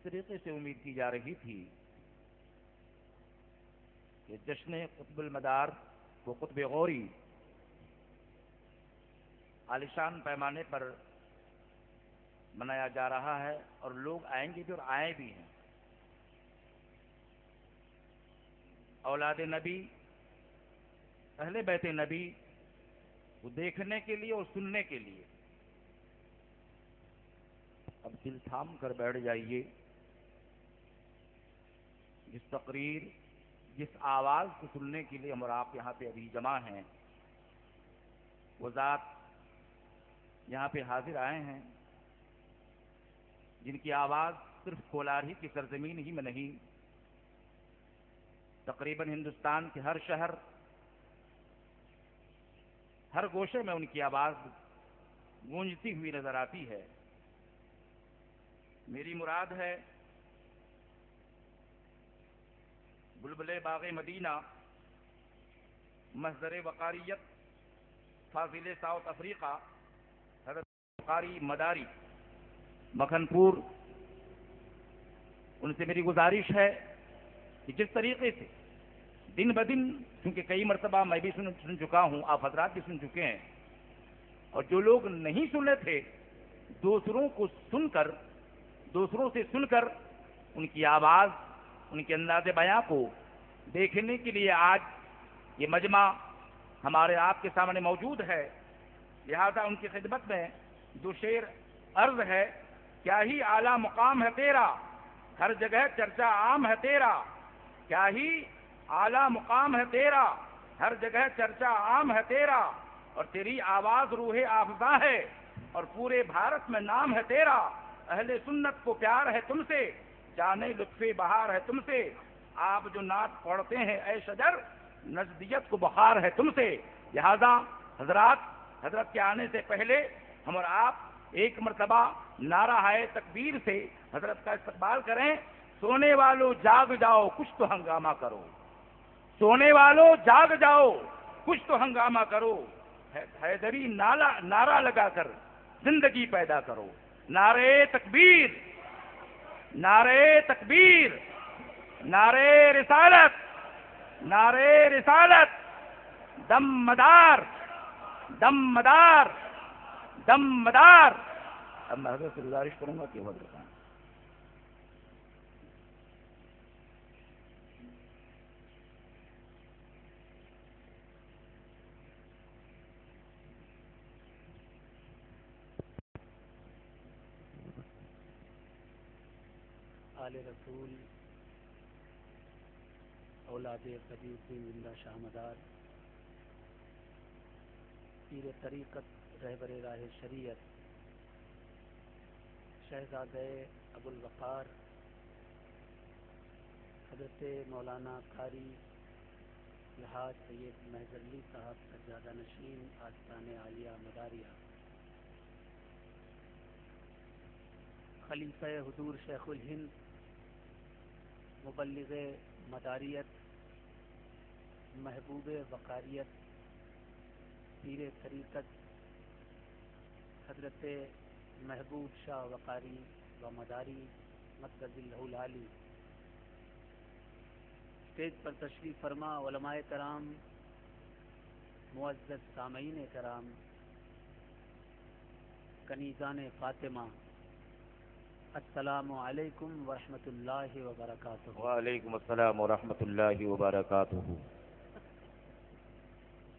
جس طریقے سے امید کی جا رہی تھی کہ جشن قطب المدار و قطب غوری عالیشان پیمانے پر منایا جا رہا ہے اور لوگ آئیں گے بھی اور آئے بھی ہیں، اولاد نبی، اہل بیت نبی وہ دیکھنے کے لیے اور سننے کے لیے۔ اب دل تھام کر بیٹھ جائیے، جس تقریر، جس آواز کو سننے کے لیے ہم اور آپ یہاں پہ ابھی جمع ہیں، وہ ذات یہاں پہ حاضر آئے ہیں جن کی آواز صرف کولار ہی کی سرزمین ہی میں نہیں، تقریباً ہندوستان کے ہر شہر، ہر گوشے میں ان کی آواز گونجتی ہوئی نظر آتی ہے۔ میری مراد ہے بلبلِ باغ مدینہ، مصدر وقاریت، فاضل ساؤتھ افریقہ، حضرت قاری مداری مکھن پور۔ ان سے میری گزارش ہے کہ جس طریقے سے دن بدن، کیونکہ کئی مرتبہ میں بھی سن چکا ہوں، آپ حضرات بھی سن چکے ہیں، اور جو لوگ نہیں سنے تھے دوسروں کو سن کر، دوسروں سے سن کر ان کی آواز، ان کے انداز بیاں کو دیکھنے کے لیے آج یہ مجمع ہمارے آپ کے سامنے موجود ہے۔ لہذا ان کی خدمت میں دو شعر عرض ہے۔ کیا ہی اعلیٰ مقام ہے تیرا، ہر جگہ چرچا عام ہے تیرا، کیا ہی اعلیٰ مقام ہے تیرا، ہر جگہ چرچا عام ہے تیرا، اور تیری آواز روح آفزاں ہے، اور پورے بھارت میں نام ہے تیرا۔ اہل سنت کو پیار ہے تم سے، جانے لطف بہار ہے تم سے، آپ جو نعت پڑھتے ہیں اے شجر، نزدیت کو بخار ہے تم سے۔ لہذا حضرت کے آنے سے پہلے ہم اور آپ ایک مرتبہ نعرہ ہے تکبیر سے حضرت کا استقبال کریں۔ سونے والوں جاگ جاؤ، کچھ تو ہنگامہ کرو، سونے والوں جاگ جاؤ، کچھ تو ہنگامہ کرو، حیدری نعرہ لگا کر زندگی پیدا کرو۔ نعرے تکبیر، نعرے تکبیر، نعرے رسالت، نعرے رسالت، دم مدار، دم مدار، دم مدار۔ اب میں حضرت سے گزارش کروں گا کہ وہ بتائیں۔ آل رسول، اولاد قدیسی زندہ شاہ مدار، پیر طریقت رہبر راہ شریعت، شہزادہ ابو الوقار حضرت مولانا قاری الحاج سید محض علی صاحب سجادہ نشین آستان عالیہ مداریہ، خلیفہ حضور شیخ الہند، مبلغ مداریت، محبوب وقاریت، پیر طریقت حضرت محبوب شاہ وقاری و مداری مقدس اللہ العالی، اسٹیج پر تشریف فرما علماء کرام، معزز سامعین کرام، کنیزان فاطمہ، السلام علیکم ورحمۃ اللہ وبرکاتہ۔ وعلیکم السلام ورحمۃ اللہ وبرکاتہ۔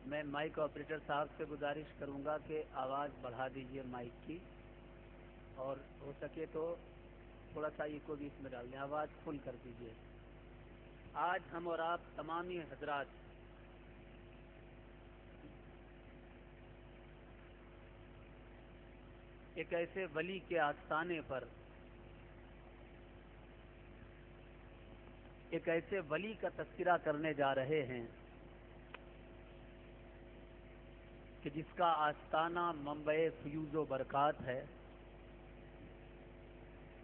میں مائک آپریٹر صاحب سے گزارش کروں گا کہ آواز بڑھا دیجیے مائک کی، اور ہو سکے تو تھوڑا سا ایکو بھی اس میں ڈال دیں، آواز فل کر دیجیے۔ آج ہم اور آپ تمامی حضرات ایک ایسے ولی کے آستانے پر، ایک ایسے ولی کا تذکرہ کرنے جا رہے ہیں کہ جس کا آستانہ منبع فیوز و برکات ہے،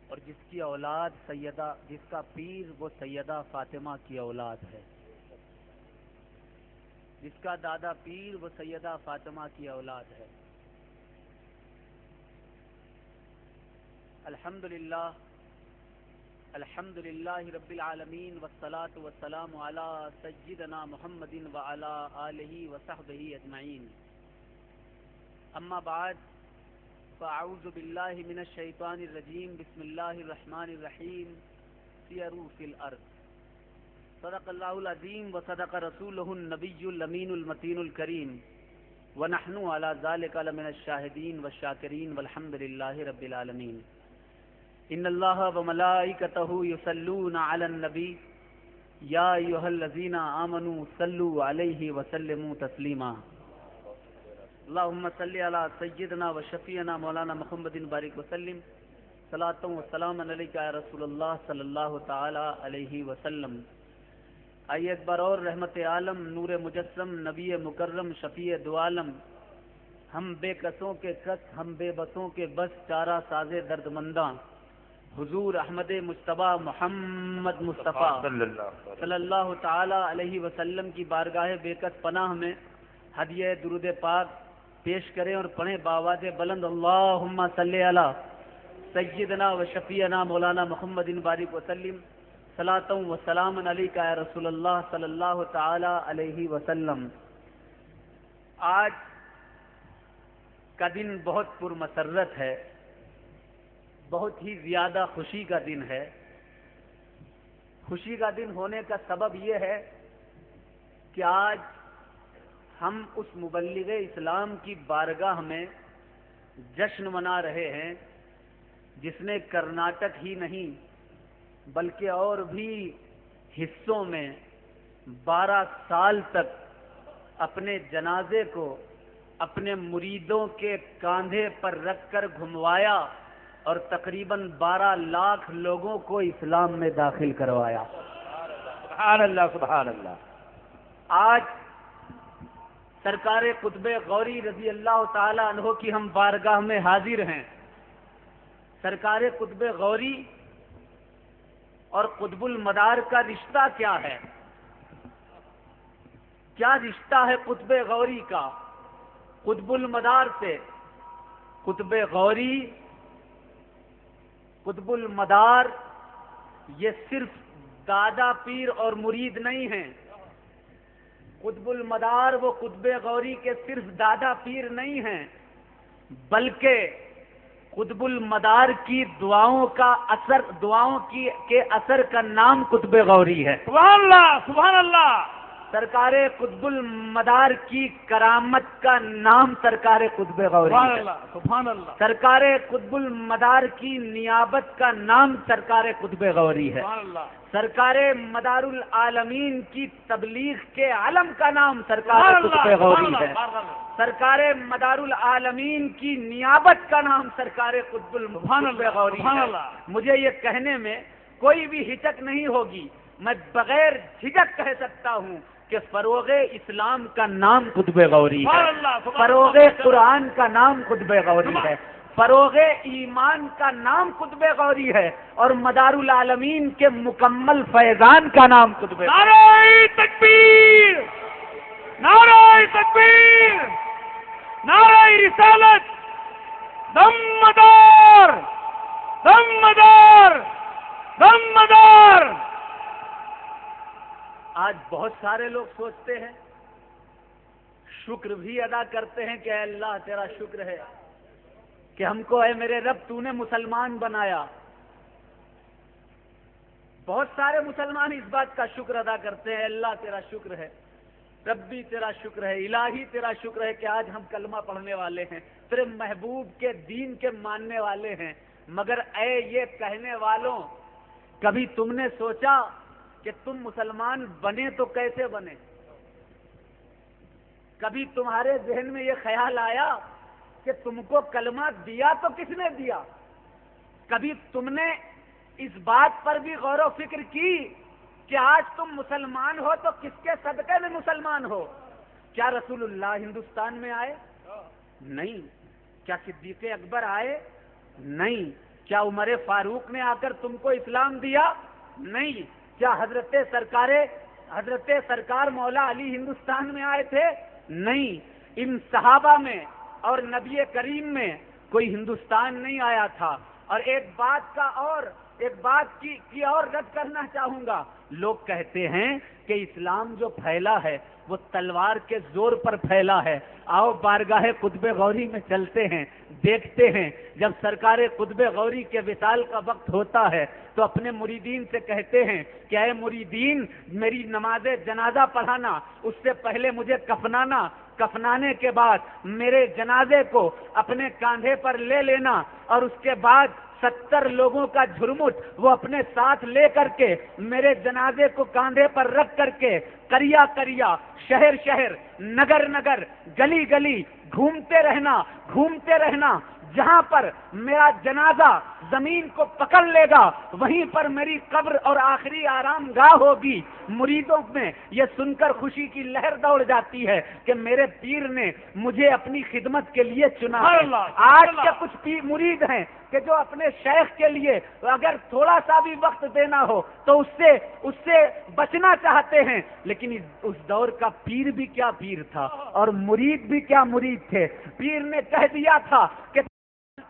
اور جس کی اولاد سیدہ، جس کا پیر وہ سیدہ فاطمہ کی اولاد ہے، جس کا دادا پیر وہ سیدہ فاطمہ کی اولاد ہے۔ الحمدللہ الحمد للہ رب العالمین والصلاة والسلام علی سیدنا محمد وعلی آلہ وصحبہ اجمعین. اما بعد فاعوذ باللہ من الشیطان الرجیم. بسم اللہ الرحمن الرحیم. سیروا فی الارض. صدق اللہ العظیم وصدق رسولہ النبی الامین المتین الکریم ونحن علی ذلک لمن الشاہدین والشاکرین والحمد للہ رب العالمین. ان اللہ وملائکتہ یصلون علی النبی یا ایھا الذین آمنوا صلوا علیہ وسلموا تسلیما. اللہم صلی علی سیدنا و شفیعنا مولانا محمد بارک وسلم. صلاۃ و سلام علیک یا رسول اللہ صلی اللہ تعالی علیہ وسلم. آئیے ایک بار اور رحمت عالم نور مجسم نبی مکرم شفیع دو عالم ہم بے کسوں کے کس ہم بے بسوں کے بس چارہ ساز درد منداں حضور احمد مجتبیٰ محمد مصطفیٰ صلی اللہ تعالی علیہ وسلم کی بارگاہ بے کس پناہ میں ہدیہ درود پاک پیش کریں اور پڑھیں بآواز بلند اللہم صلی علی سیدنا و شفیعنا مولانا محمد بارک وسلم. صلاۃ و سلام علیک یا رسول اللہ صلی اللہ تعالی علیہ وسلم. آج کا دن بہت پرمسرت ہے، بہت ہی زیادہ خوشی کا دن ہے. خوشی کا دن ہونے کا سبب یہ ہے کہ آج ہم اس مبلغ اسلام کی بارگاہ میں جشن منا رہے ہیں جس نے کرناٹک ہی نہیں بلکہ اور بھی حصوں میں 12 سال تک اپنے جنازے کو اپنے مریدوں کے کاندھے پر رکھ کر گھموایا اور تقریباً 12 لاکھ لوگوں کو اسلام میں داخل کروایا. سبحان اللہ سبحان اللہ. آج سرکار قطب غوری رضی اللہ تعالی عنہ کی ہم بارگاہ میں حاضر ہیں. سرکار قطب غوری اور قطب المدار کا رشتہ کیا ہے؟ کیا رشتہ ہے قطب غوری کا قطب المدار سے؟ قطب غوری قطب المدار یہ صرف دادا پیر اور مرید نہیں ہیں. قطب المدار وہ قطب غوری کے صرف دادا پیر نہیں ہیں بلکہ قطب المدار کی دعاؤں کا اثر، دعاؤں کے اثر کا نام قطب غوری ہے. سبحان اللہ سبحان اللہ. سرکار قطب المدار کی کرامت کا نام سرکار قطب غوری سبحان ہے. اللہ سبحان اللہ. سرکار قطب المدار کی نیابت کا نام سرکار قطب غوری ہے. سبحان اللہ. سرکار مدار العالمین کی تبلیغ کے علم کا نام سرکار قطب غوری ہے. سرکار مدار العالمین کی نیابت کا نام سرکار قطب غوری ہے. مجھے یہ کہنے میں کوئی بھی ہچک نہیں ہوگی، میں بغیر جھجک کہہ سکتا ہوں کہ فروغ اسلام کا نام قطب غوری ہے، فروغ قرآن کا نام قطب غوری ہے، فروغ ایمان کا نام قطب غوری ہے اور مدار العالمین کے مکمل فیضان کا نام قطب غوری ہے. نعرہ تکبیر، نعرہ تکبیر، نعرہ رسالت، دم مدار، دم مدار، دم مدار. آج بہت سارے لوگ سوچتے ہیں، شکر بھی ادا کرتے ہیں کہ اے اللہ تیرا شکر ہے کہ ہم کو اے میرے رب تو نے مسلمان بنایا. بہت سارے مسلمان اس بات کا شکر ادا کرتے ہیں، اللہ تیرا شکر ہے، ربی تیرا شکر ہے، الہی تیرا شکر ہے کہ آج ہم کلمہ پڑھنے والے ہیں، تیرے محبوب کے دین کے ماننے والے ہیں. مگر اے یہ کہنے والوں، کبھی تم نے سوچا کہ تم مسلمان بنے تو کیسے بنے؟ کبھی تمہارے ذہن میں یہ خیال آیا کہ تم کو کلمہ دیا تو کس نے دیا؟ کبھی تم نے اس بات پر بھی غور و فکر کی کہ آج تم مسلمان ہو تو کس کے صدقے میں مسلمان ہو؟ کیا رسول اللہ ہندوستان میں آئے؟ نہیں. کیا صدیق اکبر آئے؟ نہیں. کیا عمر فاروق نے آ کر تم کو اسلام دیا؟ نہیں. کیا حضرت سرکار مولا علی ہندوستان میں آئے تھے؟ نہیں. ان صحابہ میں اور نبی کریم میں کوئی ہندوستان نہیں آیا تھا. اور ایک بات کا اور ایک بات کی اور رد کرنا چاہوں گا. لوگ کہتے ہیں کہ اسلام جو پھیلا ہے وہ تلوار کے زور پر پھیلا ہے. آؤ بارگاہ قطب غوری میں چلتے ہیں, دیکھتے ہیں جب سرکار قطب غوری کے وصال کا وقت ہوتا ہے تو اپنے مریدین سے کہتے ہیں کہ اے مریدین, میری نماز جنازہ پڑھانا, اس سے پہلے مجھے کفنانا, کفنانے کے بعد میرے جنازے کو اپنے کاندھے پر لے لینا, اور اس کے بعد 70 لوگوں کا جھرمٹ وہ اپنے ساتھ لے کر کے میرے جنازے کو کاندھے پر رکھ کر کے کریا کریا, شہر شہر, نگر نگر, گلی گلی گھومتے رہنا. جہاں پر میرا جنازہ زمین کو پکڑ لے گا وہیں پر میری قبر اور آخری آرام گاہ ہوگی. مریدوں میں یہ سن کر خوشی کی لہر دوڑ جاتی ہے کہ میرے پیر نے مجھے اپنی خدمت کے لیے چنا ہے. آج کے کچھ مرید ہیں کہ جو اپنے شیخ کے لیے اگر تھوڑا سا بھی وقت دینا ہو تو اس سے بچنا چاہتے ہیں, لیکن اس دور کا پیر بھی کیا پیر تھا اور مرید بھی کیا مرید تھے. پیر نے کہہ دیا تھا کہ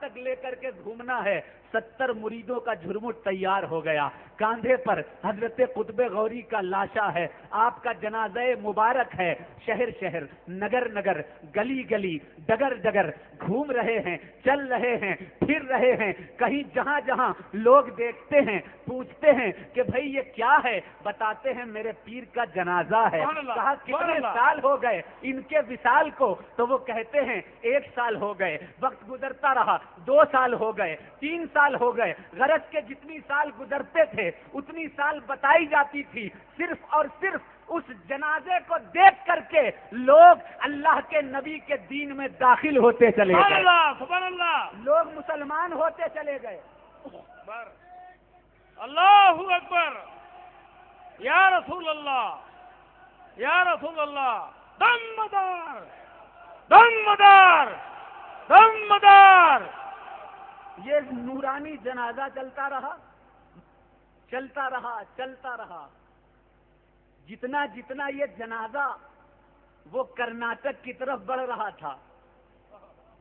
تک لے کر کے گھومنا ہے. 70 مریدوں کا جھرمٹ تیار ہو گیا, کاندھے پر حضرت قطب غوری کا لاشا ہے, آپ کا جنازہ مبارک ہے. شہر شہر, نگر نگر, گلی گلی, ڈگر ڈگر گھوم رہے ہیں, چل رہے ہیں, پھر رہے ہیں. کہیں جہاں جہاں لوگ دیکھتے ہیں پوچھتے ہیں کہ بھئی یہ کیا ہے, بتاتے ہیں میرے پیر کا جنازہ ہے. کہا کتنے سال ہو گئے ان کے وصال کو, تو وہ کہتے ہیں 1 سال ہو گئے. وقت گزرتا رہا, 2 سال ہو گئے, 3 سال ہو گئے. غرض کے جتنی سال گزرتے تھے اتنی سال بتائی جاتی تھی. صرف اور صرف اس جنازے کو دیکھ کر کے لوگ اللہ کے نبی کے دین میں داخل ہوتے چلے گئے, سبحان اللہ, لوگ مسلمان ہوتے چلے گئے. اللہ اکبر, یا رسول اللہ, یا رسول اللہ, دم مدار, دم مدار, دم مدار. یہ نورانی جنازہ چلتا رہا. جتنا جتنا یہ جنازہ وہ کرناٹک کی طرف بڑھ رہا تھا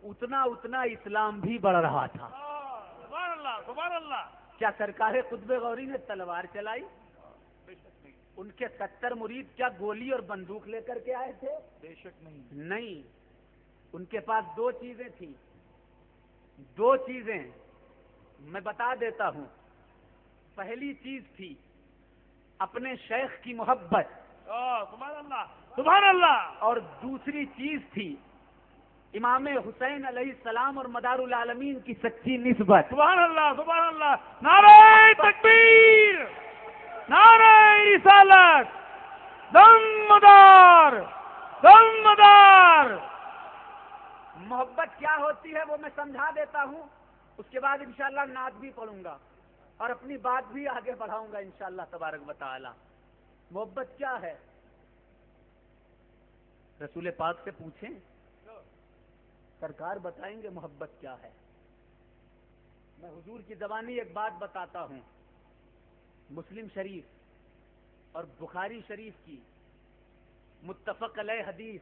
اتنا اتنا اسلام بھی بڑھ رہا تھا. سبحان اللہ, سبحان اللہ. کیا سرکار قطب غوری نے تلوار چلائی؟ ان کے 70 مرید کیا گولی اور بندوق لے کر کے آئے تھے؟ بے شک نہیں. ان کے پاس 2 چیزیں تھیں. 2 چیزیں میں بتا دیتا ہوں. پہلی چیز تھی اپنے شیخ کی محبت, سبحان اللہ, سبحان اللہ. اور دوسری چیز تھی امام حسین علیہ السلام اور مدار العالمین کی سچی نسبت. سبحان اللہ, سبحان اللہ. نعرہ تکبیر, نعرہ رسالت, دم مدار, دم مدار. محبت کیا ہوتی ہے وہ میں سمجھا دیتا ہوں, اس کے بعد انشاءاللہ نعت بھی پڑھوں گا اور اپنی بات بھی آگے بڑھاؤں گا انشاءاللہ تبارک و تعالی. محبت کیا ہے؟ رسول پاک سے پوچھیں, سرکار بتائیں گے محبت کیا ہے. میں حضور کی زبانی ایک بات بتاتا ہوں. مسلم شریف اور بخاری شریف کی متفق علیہ حدیث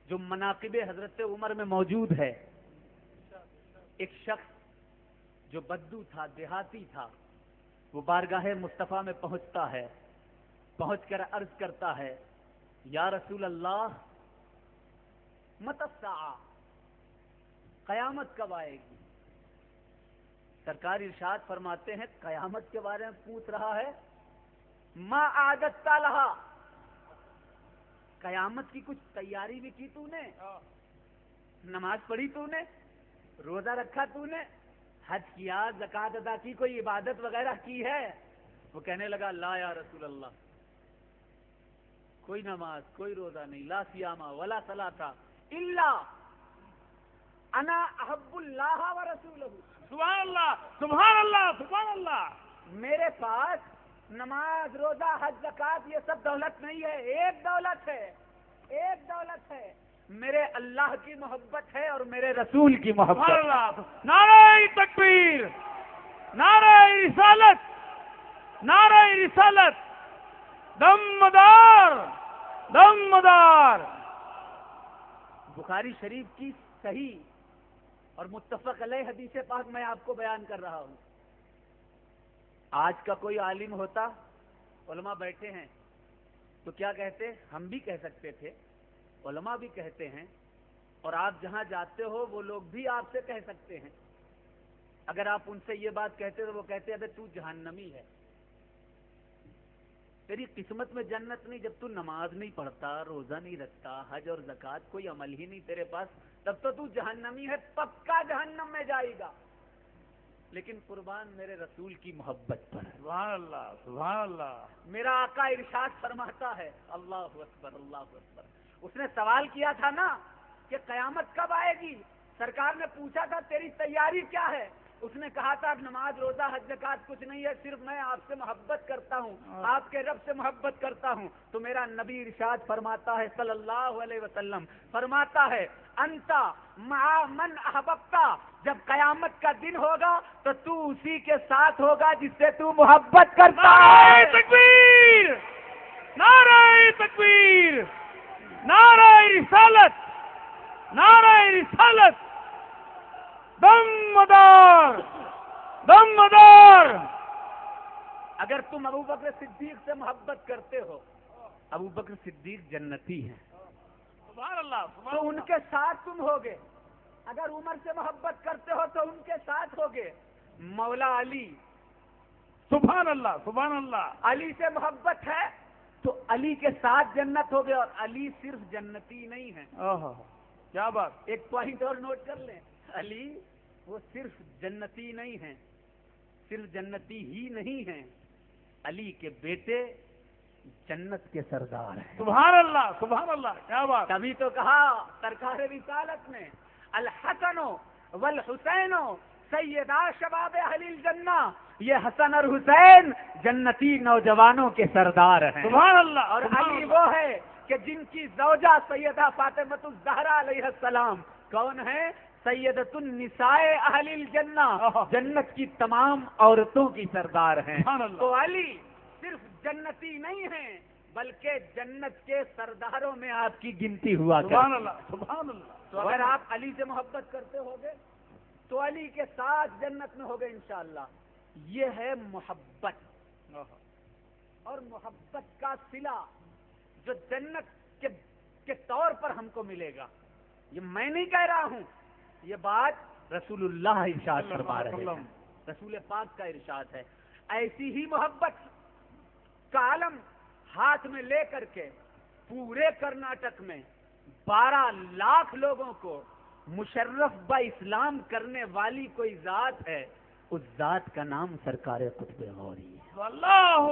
جو مناقب حضرت عمر میں موجود ہے, ایک شخص جو بدو تھا, دیہاتی تھا, وہ بارگاہ مصطفیٰ میں پہنچتا ہے. پہنچ کر عرض کرتا ہے یا رسول اللہ متی الساعہ, قیامت کب آئے گی؟ سرکار ارشاد فرماتے ہیں قیامت کے بارے میں پوچھ رہا ہے, ما اعددت لہا, قیامت کی کچھ تیاری بھی کی تو نے؟ نماز پڑھی تو نے؟ روزہ رکھا تو نے؟ حج کیا, زکات ادا کی, کوئی عبادت وغیرہ کی ہے؟ وہ کہنے لگا لا یا رسول اللہ, کوئی نماز کوئی روزہ نہیں. لا صیام ولا صلاۃ الا انا احب اللہ و رسولہ. سبحان اللہ, سبحان اللہ, سبحان اللہ. میرے پاس نماز, روزہ, حج, زکات یہ سب دولت نہیں ہے. ایک دولت ہے, ایک دولت ہے, میرے اللہ کی محبت ہے اور میرے رسول کی محبت. سبحان اللہ. نعرہ تکبیر, نعرہ رسالت, نعرہ رسالت, دم مدار, دم مدار. بخاری شریف کی صحیح اور متفق علیہ حدیث پاک میں آپ کو بیان کر رہا ہوں. آج کا کوئی عالم ہوتا، علماء بیٹھے ہیں تو کیا کہتے؟ ہم بھی کہہ سکتے تھے، علماء بھی کہتے ہیں، اور آپ جہاں جاتے ہو وہ لوگ بھی آپ سے کہہ سکتے ہیں۔ اگر آپ ان سے یہ بات کہتے تو وہ کہتے ابے تو جہنمی ہے، تیری قسمت میں جنت نہیں، جب تو نماز نہیں پڑھتا، روزہ نہیں رکھتا، حج اور زکوٰۃ کوئی عمل ہی نہیں تیرے پاس، تب تو جہنمی ہے، پکا جہنم میں جائے گا۔ لیکن قربان میرے رسول کی محبت پر، سبحان اللہ سبحان اللہ۔ میرا آقا ارشاد فرماتا ہے، اللہ اکبر اللہ اکبر۔ اس نے سوال کیا تھا نا کہ قیامت کب آئے گی، سرکار نے پوچھا تھا تیری تیاری کیا ہے، اس نے کہا تھا نماز روزہ حج زکوٰۃ کچھ نہیں ہے، صرف میں آپ سے محبت کرتا ہوں، آپ کے رب سے محبت کرتا ہوں۔ تو میرا نبی ارشاد فرماتا ہے صلی اللہ علیہ وسلم، فرماتا ہے انتا مع من احببتا، جب قیامت کا دن ہوگا تو اسی کے ساتھ ہوگا جس سے تو محبت کرتا ہے۔ تکبیر، نعرہ تکبیر، نعرہ رسالت، نعرہ رسالت، دم مدار۔ اگر تم ابو بکر صدیق سے محبت کرتے ہو، ابو بکر صدیق جنتی ہیں، سبحان اللہ سبحان تو ان اللہ۔ کے ساتھ تم ہوگے۔ اگر عمر سے محبت کرتے ہو تو ان کے ساتھ ہوگے۔ مولا علی، سبحان اللہ سبحان اللہ۔ علی سے محبت ہے تو علی کے ساتھ جنت ہوگے، اور علی صرف جنتی نہیں ہے، کیا بات! ایک پوائنٹ اور نوٹ کر لیں، علی وہ صرف جنتی نہیں ہیں، صرف جنتی ہی نہیں ہیں، علی کے بیٹے جنت کے سردار ہیں۔ سبحان اللہ سبحان اللہ، کیا بات! تبھی تو کہا سرکار رسالت نے، الحسن والحسین سیدا شباب اہل الجنہ، یہ حسن اور حسین جنتی نوجوانوں کے سردار ہیں۔ سبحان اللہ۔ اور سبحان علی اللہ۔ وہ ہے کہ جن کی زوجہ سیدہ فاطمۃ الزہرا علیہ السلام کون ہے؟ سیدۃ النساء اہل الجنہ، جنت کی تمام عورتوں کی سردار ہیں۔ سبحان اللہ۔ تو علی صرف جنتی نہیں ہیں بلکہ جنت کے سرداروں میں آپ کی گنتی ہوا کرتی ہے۔ سبحان اللہ سبحان اللہ۔ تو اگر آپ علی سے محبت کرتے ہوگے تو علی کے ساتھ جنت میں ہوگے انشاءاللہ۔ یہ ہے محبت، اور محبت کا صلہ جو جنت کے طور پر ہم کو ملے گا، یہ میں نہیں کہہ رہا ہوں، یہ بات رسول اللہ ارشاد فرما رہے ہیں، رسول پاک کا ارشاد ہے۔ ایسی ہی محبت کا عالم ہاتھ میں لے کر کے پورے کرناٹک میں 12 لاکھ لوگوں کو مشرف با اسلام کرنے والی کوئی ذات ہے، اس ذات کا نام سرکار قطب غوری ہے۔ اللہ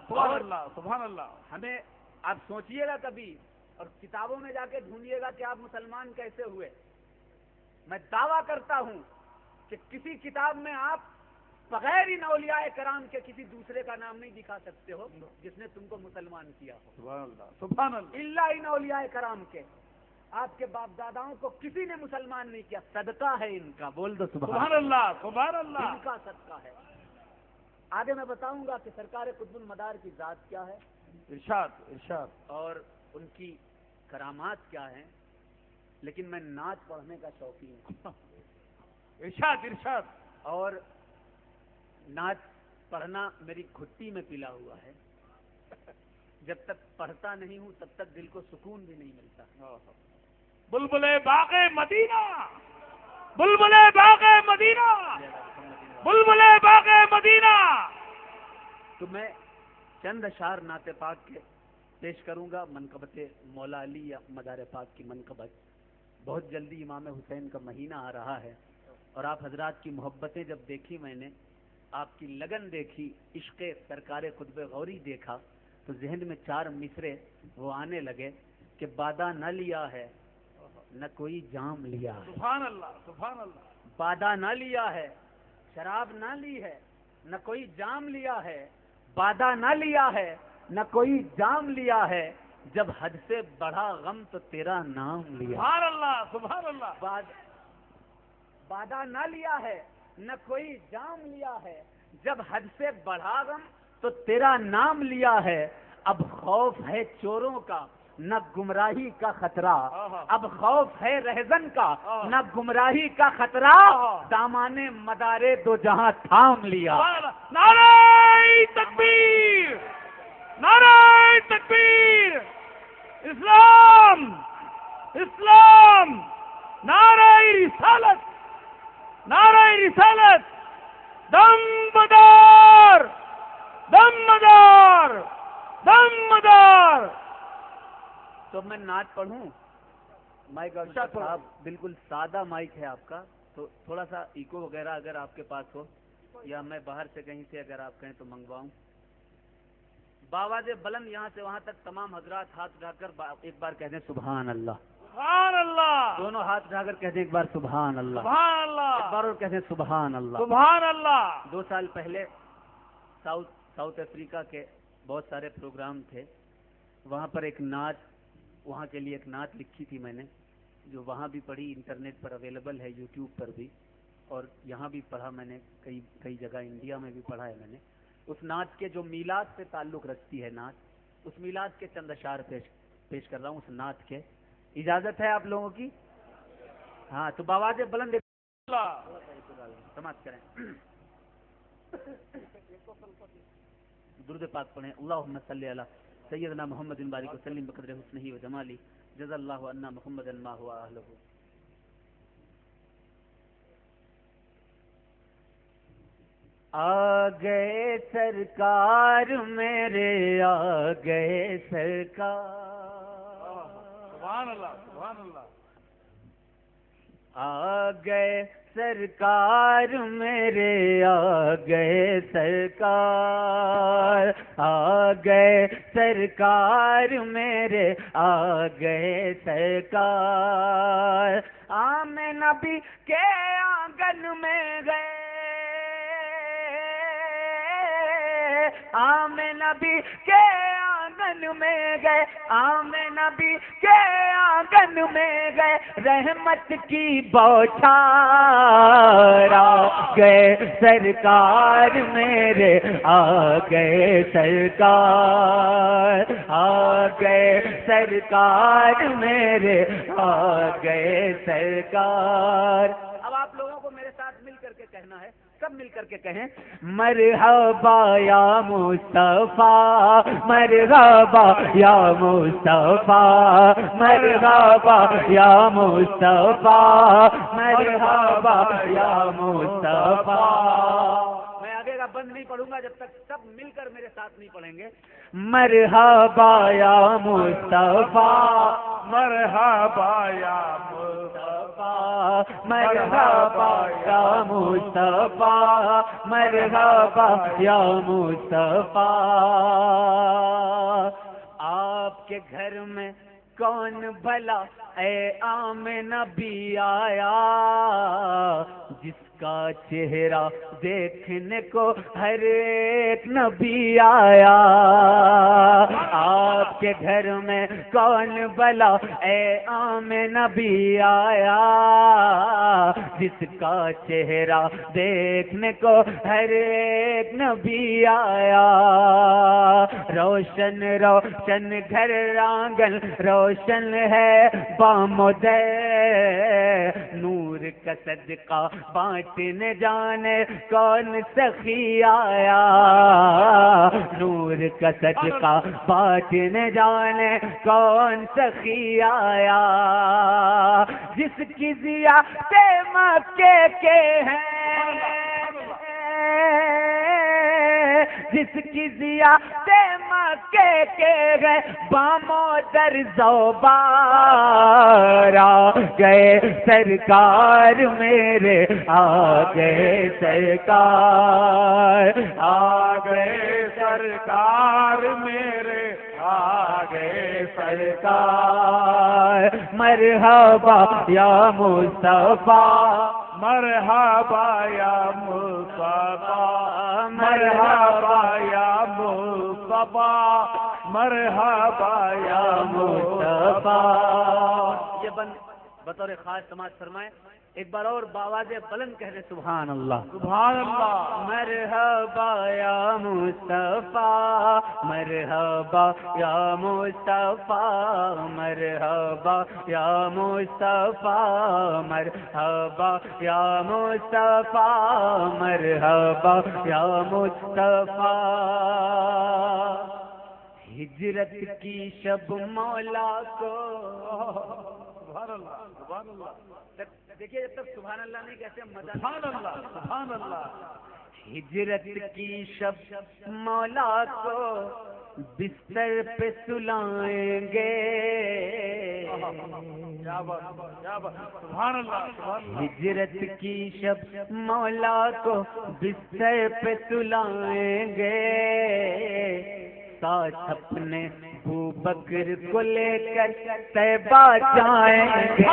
سبحان اللہ سبحان اللہ۔ ہمیں آپ سوچئے گا کبھی اور کتابوں میں جا کے ڈھونڈیے گا کہ آپ مسلمان کیسے ہوئے۔ میں دعویٰ کرتا ہوں کہ کسی کتاب میں آپ بغیر ان اولیاء کرام کے کسی دوسرے کا نام نہیں دکھا سکتے ہو جس نے تم کو مسلمان کیا ہو، سبحان اللہ سبحان اللہ۔ الا ان اولیاء کرام کے۔ آپ کے باپ داداؤں کو کسی نے مسلمان نہیں کیا، صدقہ ہے ان کا، بول دو سبحان اللہ سبحان ان اللہ۔ کا صدقہ ہے۔ آگے میں بتاؤں گا کہ سرکار قطب المدار کی ذات کیا ہے ارشاد ارشاد۔ اور ان کی کرامات کیا ہیں، لیکن میں نعت پڑھنے کا شوقین ہوں، ارشاد ارشاد۔ اور نعت پڑھنا میری گھٹی میں پلا ہوا ہے، جب تک پڑھتا نہیں ہوں تب تک دل کو سکون بھی نہیں ملتا۔ بلبلے باغ مدینہ، بلبلے باغ مدینہ، بلبلے باغ مدینہ۔ تو میں چند اشعار نعت پاک کے پیش کروں گا، منقبت مولا علی یا مدار پاک کی منقبت۔ بہت جلدی امام حسین کا مہینہ آ رہا ہے، اور آپ حضرات کی محبتیں جب دیکھی میں نے، آپ کی لگن دیکھی، عشق سرکار قطب غوری دیکھا، تو ذہن میں 4 مصرے وہ آنے لگے کہ بادہ نہ لیا ہے نہ کوئی جام لیا ہے، سبحان اللہ سبحان اللہ۔ بادہ نہ لیا ہے، شراب نہ لی ہے، نہ کوئی جام لیا ہے، بادہ نہ لیا ہے نہ کوئی جام لیا ہے، جب حد سے بڑھا غم تو تیرا نام لیا۔ سبحان اللہ سبحان اللہ۔ بادہ نہ لیا ہے نہ کوئی جام لیا ہے، جب حد سے بڑھا غم تو تیرا نام لیا ہے، اب خوف ہے چوروں کا نہ گمراہی کا خطرہ، اب خوف ہے رہزن کا، نہ گمراہی کا خطرہ، دامان مدارے دو جہاں تھام لیا۔ نعرہ تکبیر، نعرہ تکبیر، اسلام اسلام، نعرہ رسالت، نعرہ رسالت، دم بدار، دم بدار، دم بدار۔ تو میں نعت پڑھوں؟ مائک صاحب بالکل سادہ مائک ہے آپ کا، تو تھوڑا سا ایکو وغیرہ اگر آپ کے پاس ہو، یا میں باہر سے کہیں سے اگر آپ کہیں تو منگواؤں۔ باواز بلند یہاں سے وہاں تک تمام حضرات ہاتھ اٹھا کر ایک بار کہہ دیں سبحان اللہ، سبحان اللہ، دونوں ہاتھ اٹھا کر کہہ دیں ایک بار سبحان اللہ، سبحان اللہ، ایک بار اور کہہ دیں سبحان اللہ۔ سبحان اللہ۔ 2 سال پہلے ساؤتھ افریقہ کے بہت سارے پروگرام تھے، وہاں پر ایک نعت، وہاں کے لیے ایک نعت لکھی تھی میں نے، جو وہاں بھی پڑھی، انٹرنیٹ پر اویلیبل ہے، یوٹیوب پر بھی، اور یہاں بھی پڑھا میں نے، کئی جگہ انڈیا میں بھی پڑھا ہے میں نے۔ اس نعت کے جو میلاد سے تعلق رکھتی ہے نعت، اس میلاد کے چند اشعار پیش کر رہا ہوں اس نعت کے، اجازت ہے آپ لوگوں کی؟ ہاں تو باواز بلند سماعت کریں، درود پاک پڑھیں۔ اللہم صلی علی سیدنا محمد بارک وسلم بقدر حسنہ و جمالی، جزا اللہ عنا محمد ما هو اہلہ۔ آ گئے سرکار میرے، آ گئے سرکار، سبحان اللہ، سبحان اللہ۔ آ گئے سرکار میرے، آ گئے سرکار، آ گئے سرکار میرے، آ گئے سرکار، آمنہ بھی کے آنگن میں گئے، آمنہ بھی کے آنگن میں گئے، آمنہ بھی کے آنگن میں گئے، رحمت کی بوچھار، آ گئے سرکار میرے، آ گئے سرکار، آ گئے سرکار میرے، آ گئے سرکار۔ اب آپ لوگوں کو میرے ساتھ مل کر کے کہنا ہے، سب مل کر کے کہیں، مرحبا یا مصطفیٰ، مرحبا یا مصطفیٰ، مرحبا یا مصطفیٰ، مرحبا یا مصطفیٰ۔ میں آگے کا بند نہیں پڑھوں گا جب تک سب مل کر میرے ساتھ نہیں پڑھیں گے۔ مرحبا یا مصطفیٰ، مرحبا یا مصطفیٰ، مرحبا یا مصطفیٰ، مرحبا یا مصطفیٰ۔ آپ کے گھر میں کون بھلا اے آمنہ بھی آیا، جس کا چہرہ دیکھنے کو ہر ایک نبی آیا، آپ کے گھر میں کون بھلا اے آمنہ بھی آیا، جس کا چہرہ دیکھنے کو ہر ایک نبی آیا، روشن روشن گھر آنگن روشن ہے بامدے، نور کا صدقہ بانٹنے جانے کون سخی آیا، نور کا صدقہ بانٹنے جانے کون سخی آیا، جس کی ضیا مکے کے ہیں، جس کی ضیا مکے کے گئے، بامو در زوبار، آ گئے سرکار میرے، آ گئے سرکار، آ گئے سرکار میرے، آ گئے سرکار، مرحبا یا مصطفیٰ، مرحبا یا مصطفیٰ، مرحبا یا مصطفیٰ، مرحبا یا مصطفیٰ۔ یہ بند بطور خاص سماعت فرمائیں، ایک بار اور باواز بلند کہہ دے سبحان اللہ. سبحان اللہ. مرحبا یا مصطفیٰ مرحبا یا مصطفیٰ مرحبا یا مصطفیٰ مرحبا یا مصطفیٰ مرحبا یا مصطفیٰ. ہجرت کی شب مولا کو سبحان اللہ. سبحان اللہ. دیکھیے جب تک سبحان اللہ نہیں کہتے مزہ. سبحان اللہ. سبحان اللہ. ہجرت کی شب مولا کو بستر پہ سلائیں گے. کیا بات. کیا بات. سبحان اللہ. سبحان اللہ. ہجرت کی شب مولا کو بستر پہ سلائیں گے. ساتھ اپنے ابو بکر کو لے کر طیبہ جائیں گے.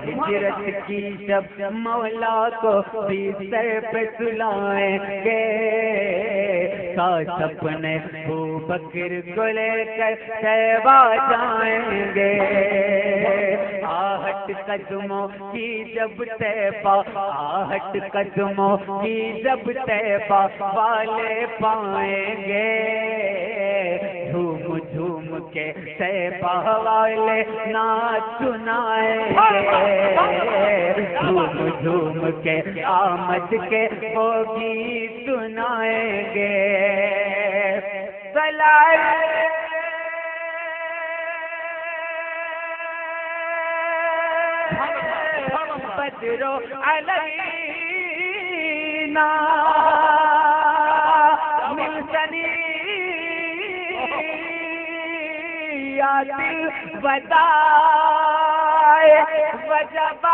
ہجرت کی شب مولا کو بستر پہ سلائیں گے. ساتھ اپنے ابو بکر کو لے کر طیبہ جائیں گے. آہٹ قدموں کی جب طیبہ آہٹ قدموں کی جب طیبہ والے پائیں گے. جھوم جھوم کے طیبہ والے نعت سنائیں گے. جھوم جھوم کے آمد کے وہ گیت سنائیں گے. بدرو علینا من ثنیات الوداع وجب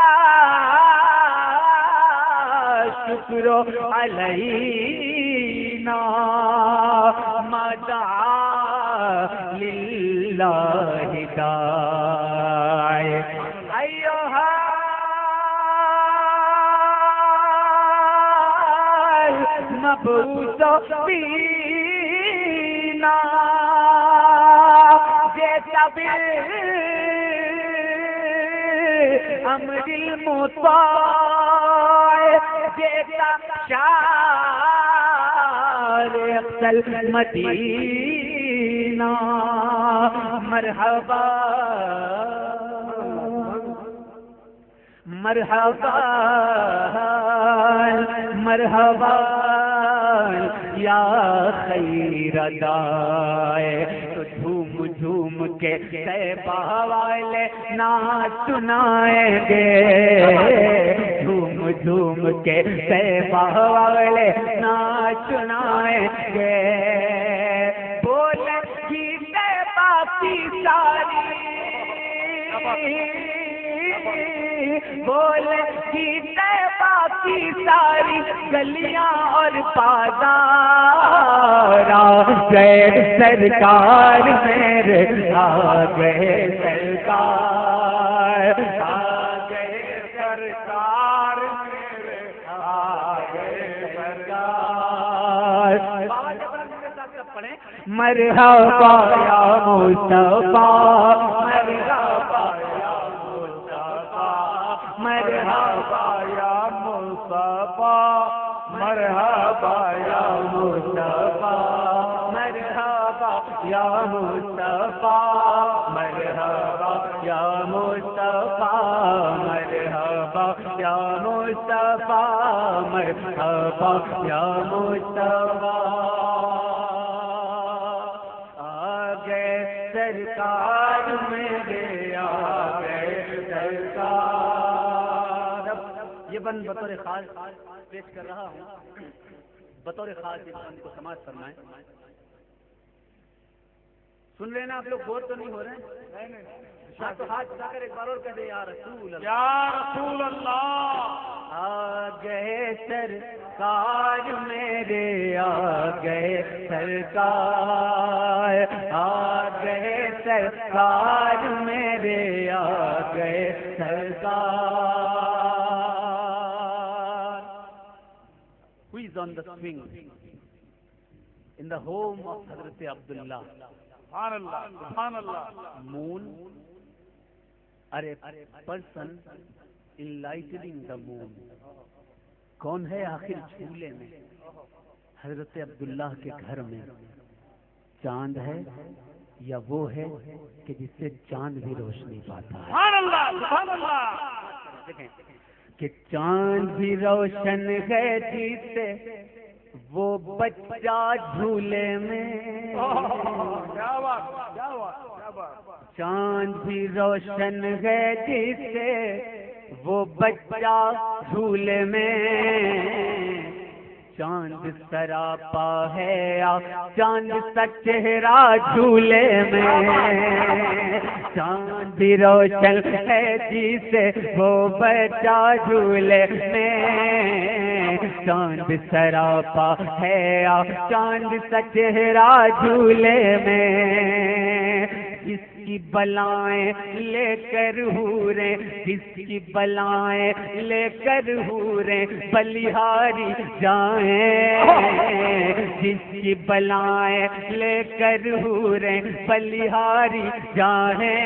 شکر علینا ما دعا للہ داعی. ایھا مبعوث فینا جئت بالامر المطاع جئت شارق المدینہ. مرحبا مرحبا مرحبا یا خیر دائے. تو جھوم جھوم کے طیبہ والے نعت سنائیں گے. جھوم جھوم کے طیبہ والے نعت سنائیں گے. بولے گی طیبہ کی ساری بولے کی طیبہ کی ساری گلیاں اور بازار. آ گئے سرکار میرے آ گئے سرکار آ گئے سرکار میرے آ گئے سرکار. مرحبا یا مصطفیٰ مرحبا مرحبا یا مصطفیٰ مرحبا یا مصطفیٰ مرحبا یا مصطفیٰ مرحبا یا مصطفیٰ مرحبا یا مصطفیٰ مرحبا یا مصطفیٰ. آ گئے سرکار میرے آ گئے سرکار. یہ بند بطور خاص پیش کر رہا ہوں. بطور خاص اس بند کو سماعت فرمائیں. سن لینا آپ لوگ غور تو نہیں ہو رہے ہیں. تو ہاتھ اٹھا کر ایک بار اور کہہ دیں یا رسول اللہ یا رسول اللہ. آ گئے سرکار میرے آ گئے سرکار آ گئے سرکار میرے آ گئے سرکار. Who is on the swing in the home of Hazrat Abdullah? سبحان اللہ. سبحان اللہ. Moon or a person enlightening the moon. کون ہے آخر جھولے میں؟ حضرت عبداللہ کے گھر میں چاند ہے یا وہ ہے کہ جس سے چاند بھی روشنی پاتا ہے؟ سبحان اللہ سبحان اللہ. کہ چاند بھی روشن ہے جس سے وہ بچہ جھولے میں. کیا بات کیا بات کیا بات. چاند بھی روشن ہے جس سے وہ بچہ جھولے میں. چاند سراپا ہے چاند سا چہرہ جھولے میں. چاند بھی روشن ہے جسے وہ بچہ جھولے میں. چاند سراپا ہے چاند سا چہرہ جھولے میں. جس کی بلائیں لے کر حوریں جس کی بلائیں لے کر حوریں بلیہاری جائیں. جس کی بلائیں لے کر حوریں بلیہاری جائیں.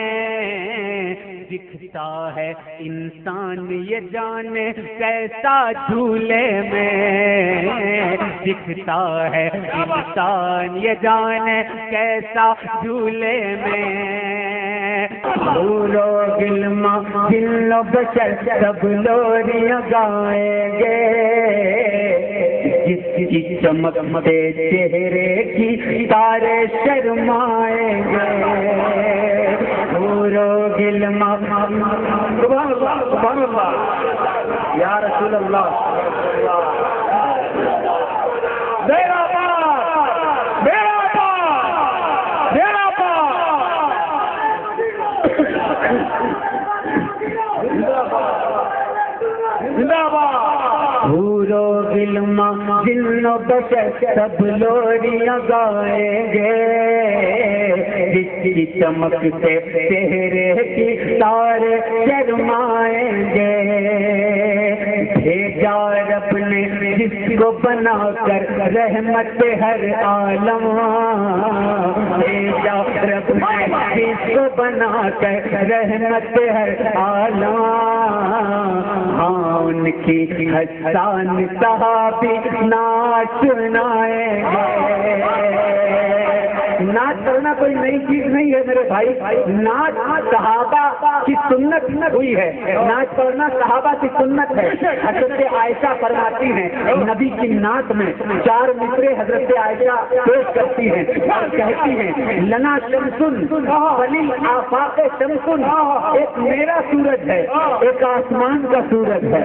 دکھتا ہے انسان یہ جانے کیسا جھولے میں. دکھتا ہے انسان یہ جانے کیسا جھولے میں. پھولو گلما گلو بشر سب لوریاں گائیں گے. جس کی چمکتے چہرے کی تارے شرمائیں گے. پھولو گلما سبحان اللہ سبحان اللہ یا رسول اللہ. میرا پاک میرا پاک میرا پھولو گلما گلو بشر سب لوریاں گائیں گے. جس کی چمکتے چہرے کی تارے شرمائیں گے. بھیجا رب نے جس کو بنا کر رحمت ہر عالم. بھیجا رب نے جس کو بنا کر رحمت ہر عالم. ہاں ان کی حسان صحابی نعت سنائیں گے. نعت کرنا کوئی نئی چیز نہیں ہے میرے بھائی. نعت صحابہ کی سنت ہوئی ہے. نعت کرنا صحابہ کی سنت ہے. حضرت عائشہ فرماتی ہیں نبی کی نعت میں 4 مصرے حضرت عائشہ پیش کرتی ہیں اور کہتی ہیں لنا شمسن وللآفاق شمسن. ایک میرا سورج ہے ایک آسمان کا سورج ہے.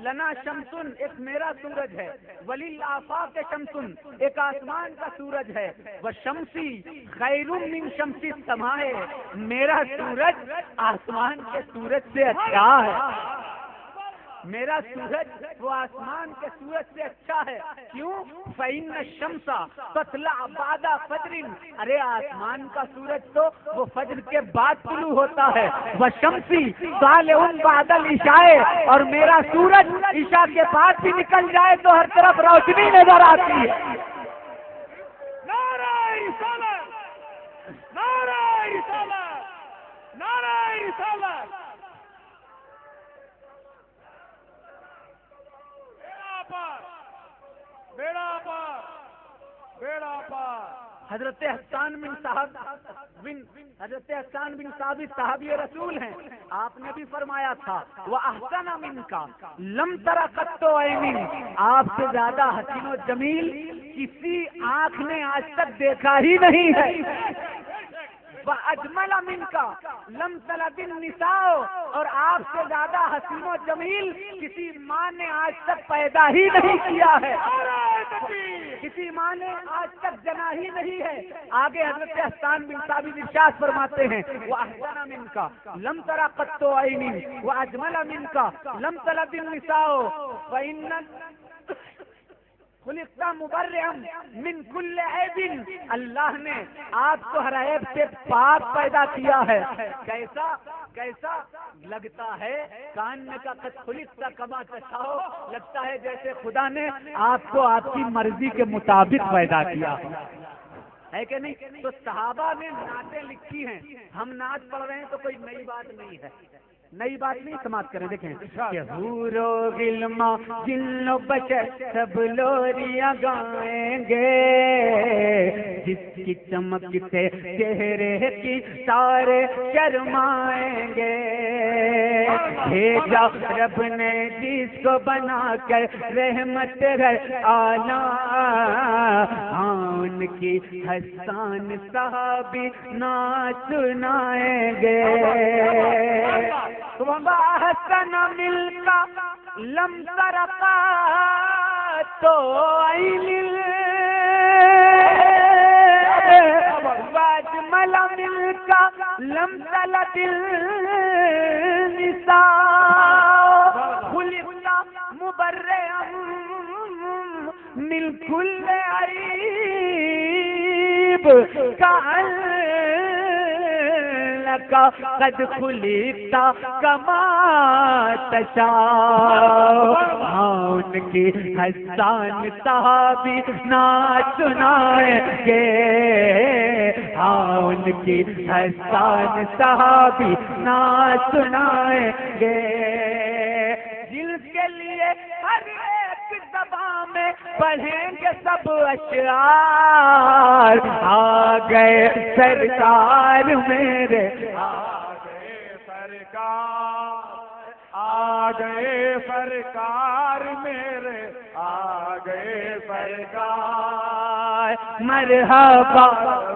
لنا شمسن ایک میرا سورج ہے. وللآفاق شمسن ایک آسمان کا سورج ہے. وشمسی خیر من شمس السماء میرا سورج آسمان کے سورج سے اچھا ہے. میرا سورج وہ آسمان کے سورج سے اچھا ہے. کیوں؟ فإن الشمس تطلع بعد فجر. ارے آسمان کا سورج تو وہ فجر کے بعد طلوع ہوتا ہے. وشمسی طالع بعد العشاء اور میرا سورج عشاء کے بعد بھی نکل جائے تو ہر طرف روشنی نظر آتی ہے. نعرہ رسالت نعرہ رسالت نعرہ رسالت. بیڑا پار بیڑا پار. حضرت حسان بن ثابت صحابی رسول ہیں. آپ نے بھی فرمایا تھا وَأَحْسَنَ مِنْكَ لَمْ تَرَ قَطُّ عَيْنٍ. آپ سے زیادہ حسین و جمیل کسی آنکھ نے آج تک دیکھا ہی نہیں ہے. وَأَجْمَلَ مِنْكَ لَمْ تَلِدِ النِّسَاءُ اور آپ سے زیادہ حسین و جمیل کسی ماں نے آج تک پیدا ہی نہیں کیا ہے. کسی ماں نے آج تک جنا ہی نہیں ہے. آگے حضرت حسان بن ثابت ارشاد فرماتے ہیں وَأَحْسَنَ مِنْكَ لَمْ تَرَ قَطُّ عَيْنٍ وَأَجْمَلَ مِنْكَ لَمْ تَلِدِ النِّسَاءُ خلقت مبرئا من کل عیب، اللہ نے آپ کو ہر عیب سے پاک پیدا کیا ہے. کیسا کیسا لگتا ہے کان کا قد خلقت کما تشاء، لگتا ہے جیسے خدا نے آپ کو آپ کی مرضی کے مطابق پیدا کیا ہے کہ نہیں. تو صحابہ نے نعتیں لکھی ہیں، ہم نعت پڑھ رہے ہیں تو کوئی نئی بات نہیں ہے، نئی بات نہیں. سماعت کریں دیکھیں کہ حور و غلما جن و بشر سب لوریاں گائیں گے، جس کی چمکتے چہرے کی سارے شرمائیں گے. بھیجا رب نے جس کو بنا کر رحمت آنا، ان کی حسان صحابی نا سنائیں گے. حسن مل کا لم ترقا تو واجمل مل کا لم تلد النساء، خلقنا مبرئا من كل عیب قد خلقت کما تشاء. ان کی حسان صحابی نا سنائیں گے، ان کی حسان صحابی نا سنائیں گے. جن کے لیے ہر ایک زبان میں پڑھیں گے سب اشعار، آ گئے سرکار میرے، آ گئے سرکار، آ گئے سرکار میرے، آ گئے سرکار. مرحبا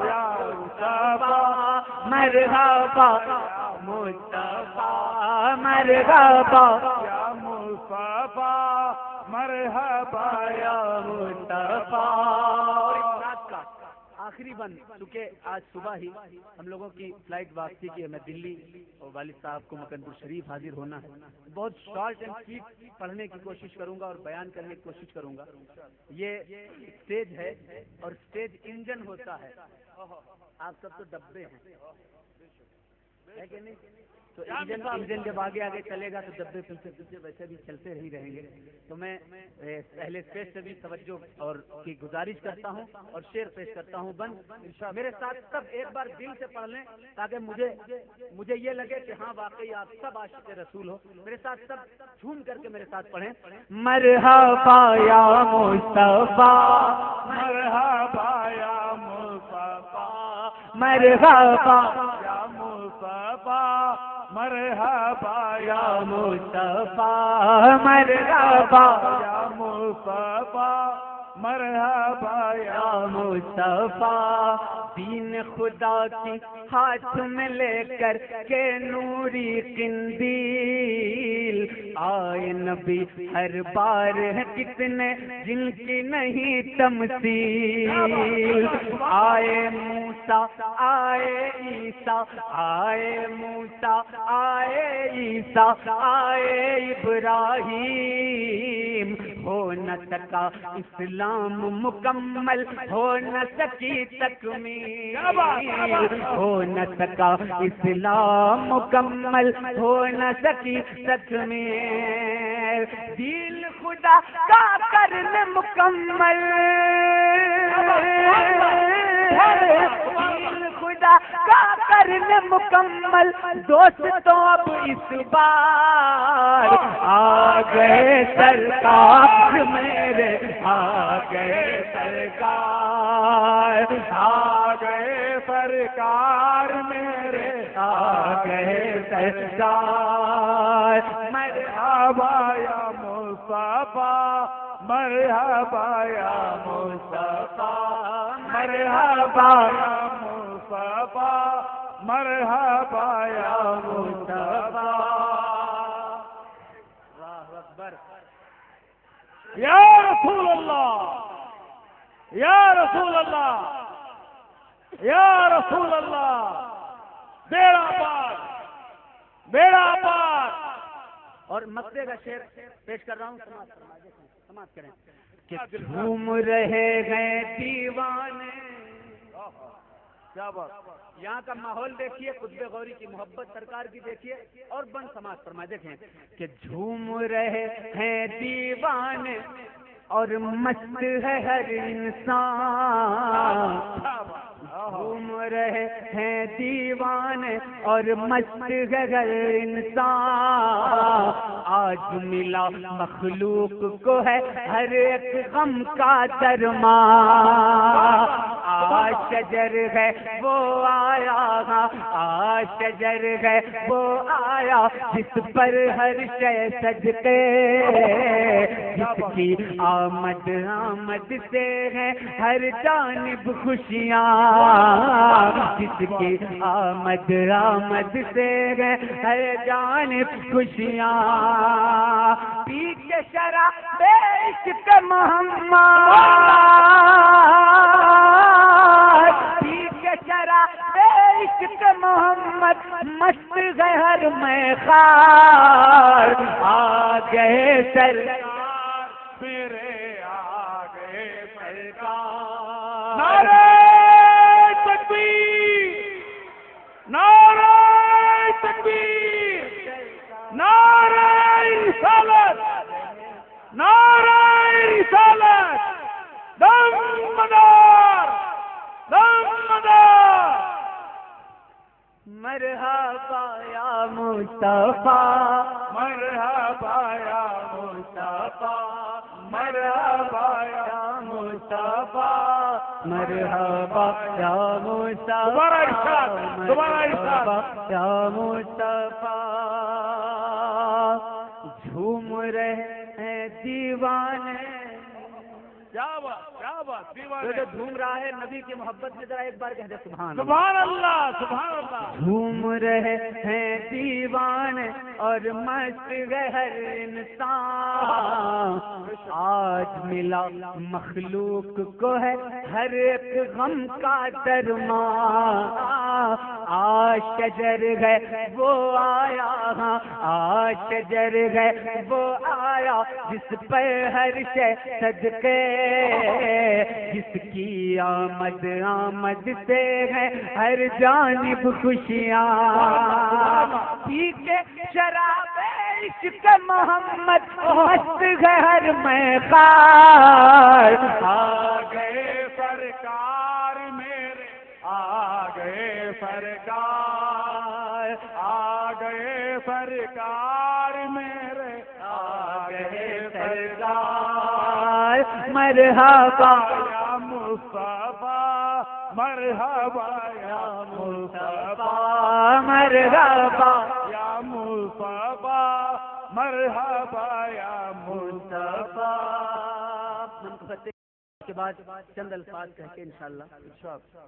یا مصطفیٰ، مرحبا مصطفیٰ، مرحبا یا مصطفیٰ، مرحبا یا مصطفیٰ. آخری بند، چونکہ آج صبح ہی ہم لوگوں کی فلائٹ واپسی کی ہے، میں دلی اور والد صاحب کو مکندر شریف حاضر ہونا ہے. بہت شارٹ اینڈ سویٹ پڑھنے کی کوشش کروں گا اور بیان کرنے کی کوشش کروں گا. یہ اسٹیج ہے اور اسٹیج انجن ہوتا ہے، آپ سب تو ڈبے ہیں ہے کہ نہیں. تو انجن جب آگے آگے چلے گا تو ڈبے پیچھے پیچھے ویسے بھی چلتے ہی رہیں گے. تو میں پہلے اسٹیج سے بھی توجہ اور کی گزارش کرتا ہوں اور شعر پیش کرتا ہوں. بند میرے ساتھ سب ایک بار دل سے پڑھ لیں تاکہ مجھے یہ لگے کہ ہاں واقعی آپ سب عاشق رسول ہو. میرے ساتھ سب جھوم کر کے میرے ساتھ پڑھیں. مرحبا یا مصطفیٰ، مرحبا یا مصطفیٰ، مرحبا یا مصطفیٰ، مرحبا یا مصطفیٰ، مرحبا یا مصطفیٰ، مرحبا یا مصطفیٰ. دین خدا کی ہاتھ میں لے کر کے نوری قندیل آئے نبی ہر بار ہے کتنے جن کی نہیں تمثیل. آئے موسیٰ آئے عیسیٰ، آئے موسیٰ آئے عیسیٰ، آئے ابراہیم. ہو نہ سکا اسلام مکمل، ہو نہ سکی تکمیل، ہو نہ سکا اسلام مکمل، ہو نہ سکی تکمیل. دین خدا کا کرنے مکمل، دین خدا کا کرنے مکمل. دوستوں اب اس بار آ گئے سرکار میرے، آ گئے سرکار، آ گئے سرکار میرے، آ گئے سرکار. مرحبا یا مصطفیٰ، مرحبا یا مصطفیٰ، مرحبا یا مصطفیٰ، مرحبا یا مصطفیٰ. اللہ اکبر. یا رسول اللہ، یا رسول اللہ، یا رسول اللہ. بیڑا پار، بیڑا پار. اور مقدے کا شعر پیش کر رہا ہوں، سماعت کریں. کہ جھوم رہے ہیں دیوانے. کیا بات. یہاں کا ماحول دیکھیے، قطب غوری کی محبت سرکار کی دیکھیے اور بن سماج فرمائے. دیکھیں کہ جھوم رہے ہیں دیوانے اور مست ہے ہر انسان. جھوم رہے ہیں دیوانے اور مست ہے ہر انسان. آج ملا مخلوق کو ہے ہر ایک غم کا درمان. آج شجر ہے وہ آیا، آج شجر ہے وہ آیا جس پر ہر شے سجدے، جس کی آمد آمد سے ہے ہر جانب خوشیاں، جس کی آمد آمد سے ہے ہر جانب خوشیاں. پی کے شراب عشق محمد، پی کے شراب عشق محمد مست ہے ہر میں خار. آ گئے سرکار میرے آ گئے سرکار. نعرہ تکبیر، نعرہ تکبیر، نعرہ رسالت، نعرہ رسالت، دم مدار، دم مدار. مرحبا یا مصطفیٰ، مرحبا یا مصطفیٰ، مرحبا یا مصطفیٰ، مرحبا یا مصطفیٰ، دوبارہ ارشاد، دوبارہ ارشاد. مرحبا یا مصطفیٰ. جھوم رہے ہیں دیوانے. کیا بات، کیا بات. جو دیوانے. جو جھوم رہا ہے نبی کی محبت میں، ذرا ایک بار کہہ دے سبحان اللہ. سبحان اللہ، سبحان اللہ. جھوم رہے ہیں دیوانے اور مست ہے ہر انسان. آج ملا مخلوق کو ہے ہر ایک غم کا درمان. آج شجر ہے وہ آیا، آج شجر ہے وہ آیا جس پر ہر شے صدقے، جس کی آمد آمد سے ہے ہر جانب خوشیاں. پی کے شراب عشق محمد مست ہے ہر میں خار. آ گئے سرکار میرے، آ گئے سرکار، آ گئے سرکار میرے، آ گئے سرکار. مرحبا یا مصطفیٰ، مرحبا یا مصطفیٰ، مرحبا یا مصطفیٰ، مرحبا یا مصطفیٰ. منقبت کے بعد چند الفاظ کہہ کے انشاءاللہ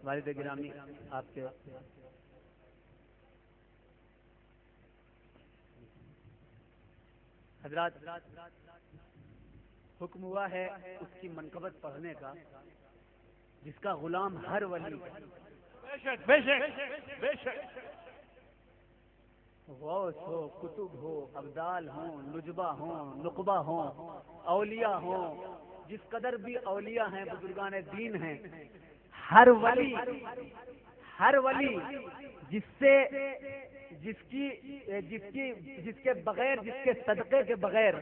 والد گرامی آپ کے حضرات حکم ہوا ہے اس کی منقبت پڑھنے کا جس کا غلام ہر ولی بے شک، بے شک، بے شک. غوث ہو، کتب ہو، ابدال ہوں، نجبہ ہوں، نقبہ ہوں، اولیاء ہوں، جس قدر بھی اولیاء ہیں، بزرگان دین ہیں، ہر ولی جس کے بغیر، جس کے صدقے کے بغیر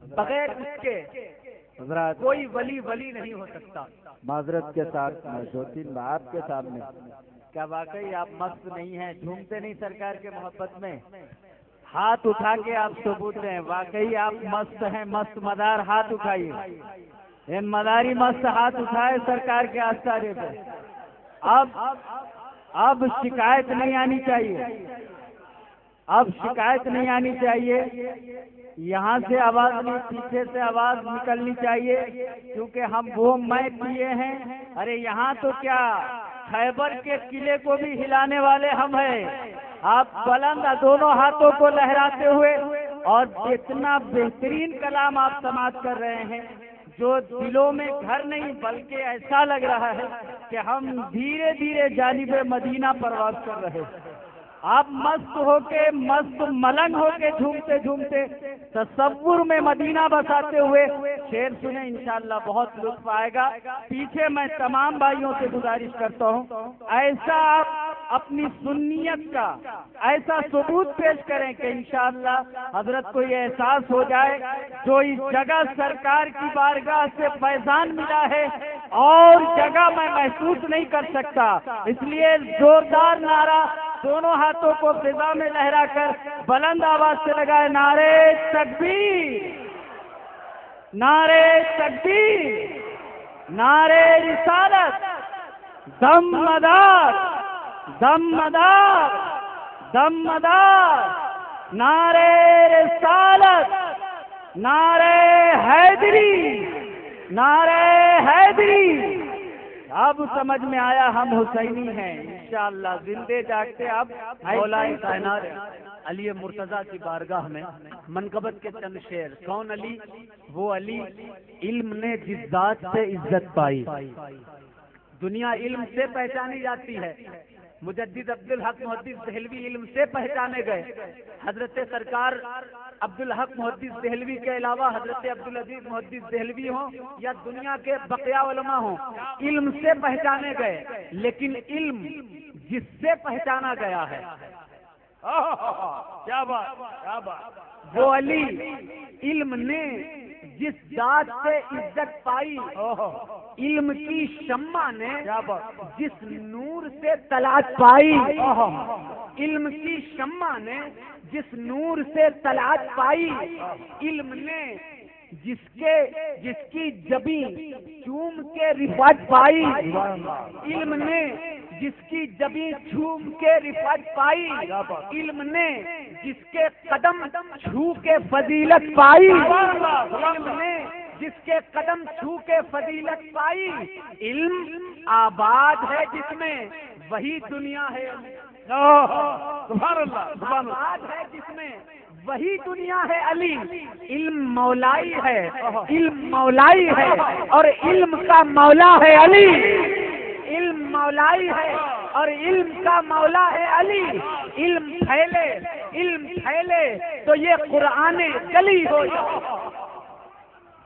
اس کے حضرات کوئی ولی نہیں ہو سکتا. معذرت کے ساتھ دو تین بات کے سامنے، کیا واقعی آپ مست نہیں ہیں، جھومتے نہیں سرکار کے محبت میں؟ ہاتھ اٹھا کے آپ ثبوت دیں واقعی آپ مست ہیں. مست مدار ہاتھ اٹھائیے، ان مداری مست ہاتھ اٹھائے سرکار کے آستانے پہ. اب شکایت نہیں آنی چاہیے، اب شکایت نہیں آنی چاہیے. یہاں سے آواز نہیں، پیچھے سے آواز نکلنی چاہیے، کیونکہ ہم وہ میں کیے ہیں. ارے یہاں تو کیا خیبر کے قلعے کو بھی ہلانے والے ہم ہیں. آپ بلند دونوں ہاتھوں کو لہراتے ہوئے اور اتنا بہترین کلام آپ سماعت کر رہے ہیں جو دلوں میں گھر نہیں بلکہ ایسا لگ رہا ہے کہ ہم دھیرے دھیرے جانب مدینہ پرواز کر رہے ہیں. آپ مست ہو کے مست ملنگ ہو کے جھومتے جھومتے تصور میں مدینہ بساتے ہوئے شعر سنیں، انشاءاللہ بہت لطف آئے گا۔ پیچھے میں تمام بھائیوں سے گزارش کرتا ہوں، ایسا آپ اپنی سنیت کا ایسا ثبوت پیش کریں کہ انشاءاللہ حضرت کو یہ احساس ہو جائے جو اس جگہ سرکار کی بارگاہ سے فیضان ملا ہے اور جگہ میں محسوس نہیں کر سکتا، اس لیے زوردار نعرہ دونوں ہاتھوں کو فضا میں لہرا کر بلند آواز سے لگائے، نعرے تکبیر، نعرے تکبیر، نعرے رسالت، دم مدار، دم مدار، دم مدار، نعرے رسالت، نعرے حیدری، نعرے حیدری۔ اب سمجھ میں آیا ہم حسینی ہیں، انشاءاللہ زندے جاگتے اب مولا کائنات علی مرتضیٰ کی بارگاہ میں منقبت کے چند شعر۔ کون علی؟ وہ علی علم نے جس ذات سے عزت پائی۔ دنیا علم سے پہچانی جاتی ہے، مجدد عبدالحق محدث دہلوی علم سے پہچانے گئے۔ حضرت سرکار عبدالحق محدث دہلوی کے علاوہ حضرت عبدالعزیز محدث دہلوی ہوں یا دنیا کے بقیہ علماء ہوں، علم سے پہچانے گئے، لیکن علم جس سے پہچانا گیا ہے، کیا بات، کیا بات، وہ علی علم نے جس ذات سے عزت پائی، علم کی شمع نے جس نور سے طلعت پائی، علم کی شمع نے جس نور سے طلعت پائی، علم نے جس کی جبیں چوم کے رفعت پائی، علم نے جس کی جبیں چوم کے رفعت پائی، علم نے جس کے قدم چھو کے فضیلت پائی، علم نے جس کے قدم چھو کے فضیلت پائی، علم آباد ہے جس میں وہی دنیا ہے، سبحان اللہ، سبحان اللہ، آباد ہے جس میں وہی دنیا ہے علی۔ علم مولائی ہے، علم مولائی ہے اور علم کا مولا ہے علی، علم مولائی ہے اور علم کا مولا ہے علی۔ علم پھیلے، علم پھیلے تو یہ قرآن جلی ہو جائے۔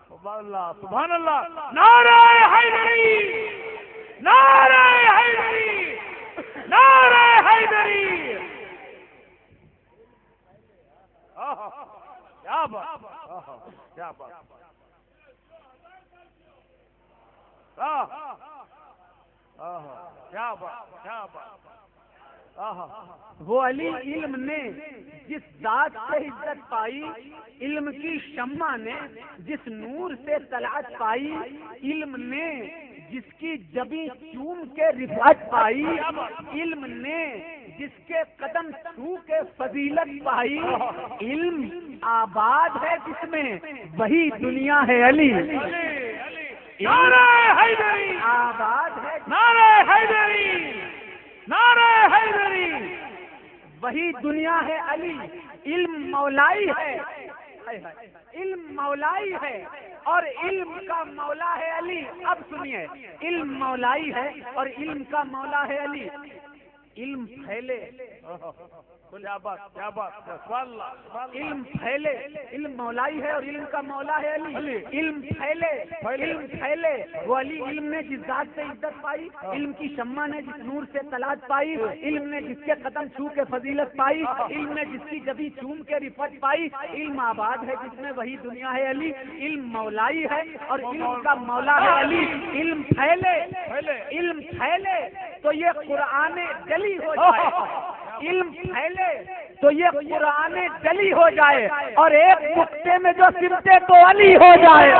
سبحان اللہ، سبحان اللہ، نعرہ حیدری، نعرہ حیدری، نعرہ حیدری، کیا بات، کیا بات، کیا بات، کیا بات۔ وہ علی علم نے جس ذات سے عزت پائی، علم کی شمع نے جس نور سے طلعت پائی، علم نے جس کی جبیں چوم کے رفعت پائی، علم نے جس کے قدم چھو کے فضیلت پائی، علم آباد ہے جس میں وہی دنیا ہے علی۔ نعرہ حیدری، آباد ہے، نعرہ حیدری، نعرہ حیدری، وہی دنیا ہے علی۔ علم مولائی ہے، علم مولائی ہے اور علم کا مولا ہے علی۔ اب سنیے، علم مولائی ہے اور علم کا مولا ہے علی۔ علم پھیلے، کیا بات، کیا بات، سبحان اللہ، علم پھیلے، علم مولائی ہے اور علم کا مولا ہے علی۔ علم پھیلے، علم پھیلے، وہ علی علم نے جس ذات سے عزت پائی، علم کی شمع نے جس نور سے طلعت پائی، علم نے جس کے قدم چھو کے فضیلت پائی، علم نے جس کی جبیں چوم کے رفعت پائی، علم آباد ہے جس میں وہی دنیا ہے علی۔ علم مولائی ہے اور علم کا مولا ہے علی۔ علم پھیلے، علم پھیلے تو یہ قرآن جلی ہو جائے، علم پھیلے تو یہ قرآن جلی ہو جائے اور ایک نقطے میں جو سمٹے تو علی ہو جائے۔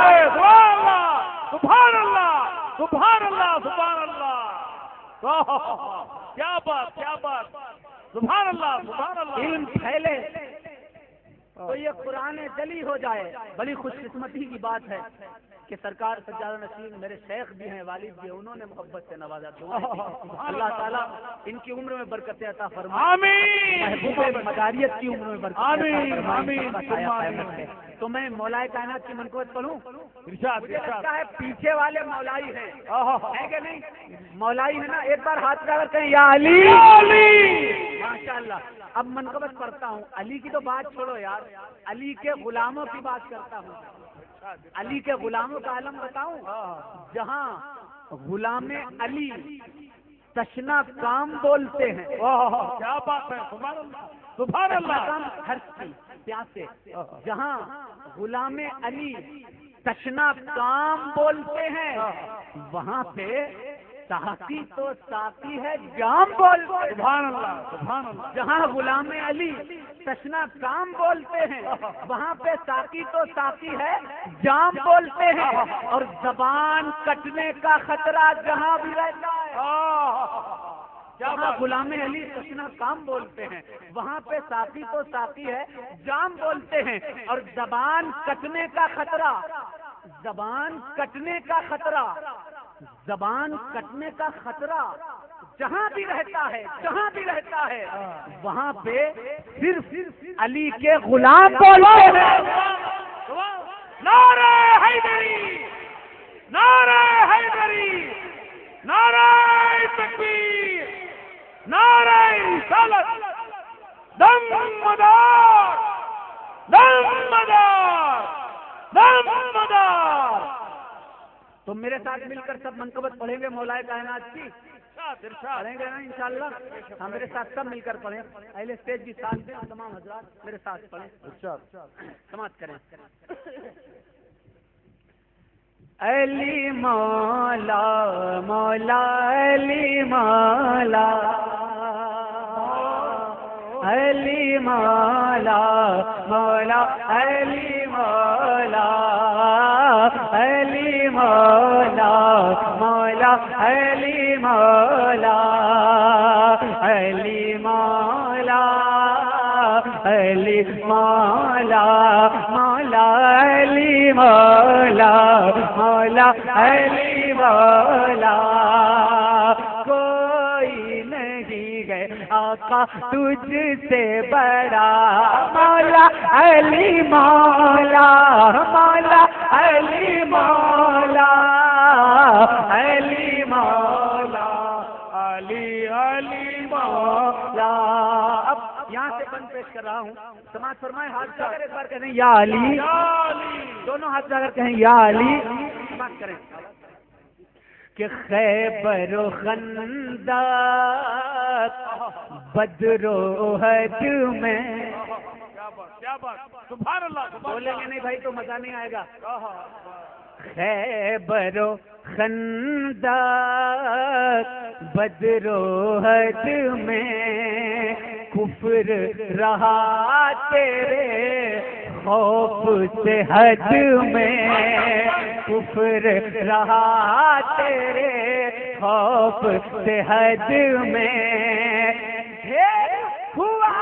سبحان اللہ، سبحان اللہ، سبحان اللہ، کیا بات، کیا بات، سبحان اللہ، سبحان اللہ۔ علم پھیلے تو یہ قرآن جلی ہو جائے۔ بڑی خوش قسمتی کی بات ہے کہ سرکار سجادہ نشین میرے شیخ بھی ہیں، والد بھی ہیں، انہوں نے محبت سے نوازا۔ اللہ تعالیٰ ان کی عمر میں برکتیں عطا فرمائے، آمین، محبوب مداریت کی عمر میں برکتیں عطا آمین، فرمائے۔ آمین۔ تو میں مولا کائنات کی منقبت پڑھوں؟ ارشاد، مجھے ارشاد۔ لگتا ہے پیچھے والے مولائی ہیں، ہے کہ نہیں؟ مولائی ہے نا؟ ایک بار ہاتھ اٹھا کر کہیں یا علی، علی، ماشاءاللہ. اب منقبت پڑھتا ہوں. علی کی تو بات چھوڑو یار, علی کے غلاموں کی بات کرتا ہوں. علی کے غلاموں کا عالم بتاؤں, جہاں غلام علی تشنا کام بولتے ہیں. کیا بات ہے, سبحان اللہ. ہر پیاسے, جہاں غلام علی تشنا کام بولتے ہیں, وہاں پہ ساقی تو ساقی ہے جام بولتے ہیں. سبحان اللہ, سبحان اللہ. جہاں غلام علی تشنا کام بولتے ہیں, وہاں پہ ساقی تو ساقی ہے جام بولتے ہیں. اور زبان کٹنے کا خطرہ جہاں بھی رہتا ہے, جہاں غلام علی تشنا کام بولتے ہیں, وہاں پہ ساقی تو ساقی ہے جام بولتے ہیں. اور زبان کٹنے کا خطرہ, زبان کٹنے کا خطرہ, زبان کٹنے کا خطرہ جہاں بھی رہتا ہے, جہاں بھی رہتا ہے, وہاں پہ صرف علی کے غلام بولتے ہیں. نعرہ حیدری, نعرہ حیدری, نعرہ تکبیر, نعرہ رسالت, دم مدار, دم مدار, دم مدار. تو میرے ساتھ مل کر سب منقبت پڑھیں گے مولا کائنات کی, پڑھیں گے نا انشاءاللہ. ہم میرے ساتھ سب مل کر پڑھیں. اہل اسٹیج بھی ساتھ دیں, تمام حضرات میرے ساتھ پڑھیں, سماعت کریں. علی مولا مولا علی مولا, علی مولا مولا علی مولا, علی مولا مولا علی مولا, علی مولا علی مولا مولا علی مولا مولا علی مولا. کوئی نہیں ہے آقا تجھ سے بڑا, مولا علی مولا مولا علی مولا, علی مولا علی علی مولا. اب یہاں سے بند پیش کر رہا ہوں, سماعت فرمائے. ہاتھ جا کر ایک بار کہیں یا علی, دونوں ہاتھ جا کر کہیں یا علی, بات کریں. کہ خیبر و خندق بدر و احد میں, کیا بات, سبحان اللہ. بولیں گے نہیں بھائی تو مزہ نہیں آئے گا. خیبر و خندق بدر و احد میں کفر رہا تیرے خوف سے حد میں, کفر رہا تیرے خوف سے حد میں. ہوا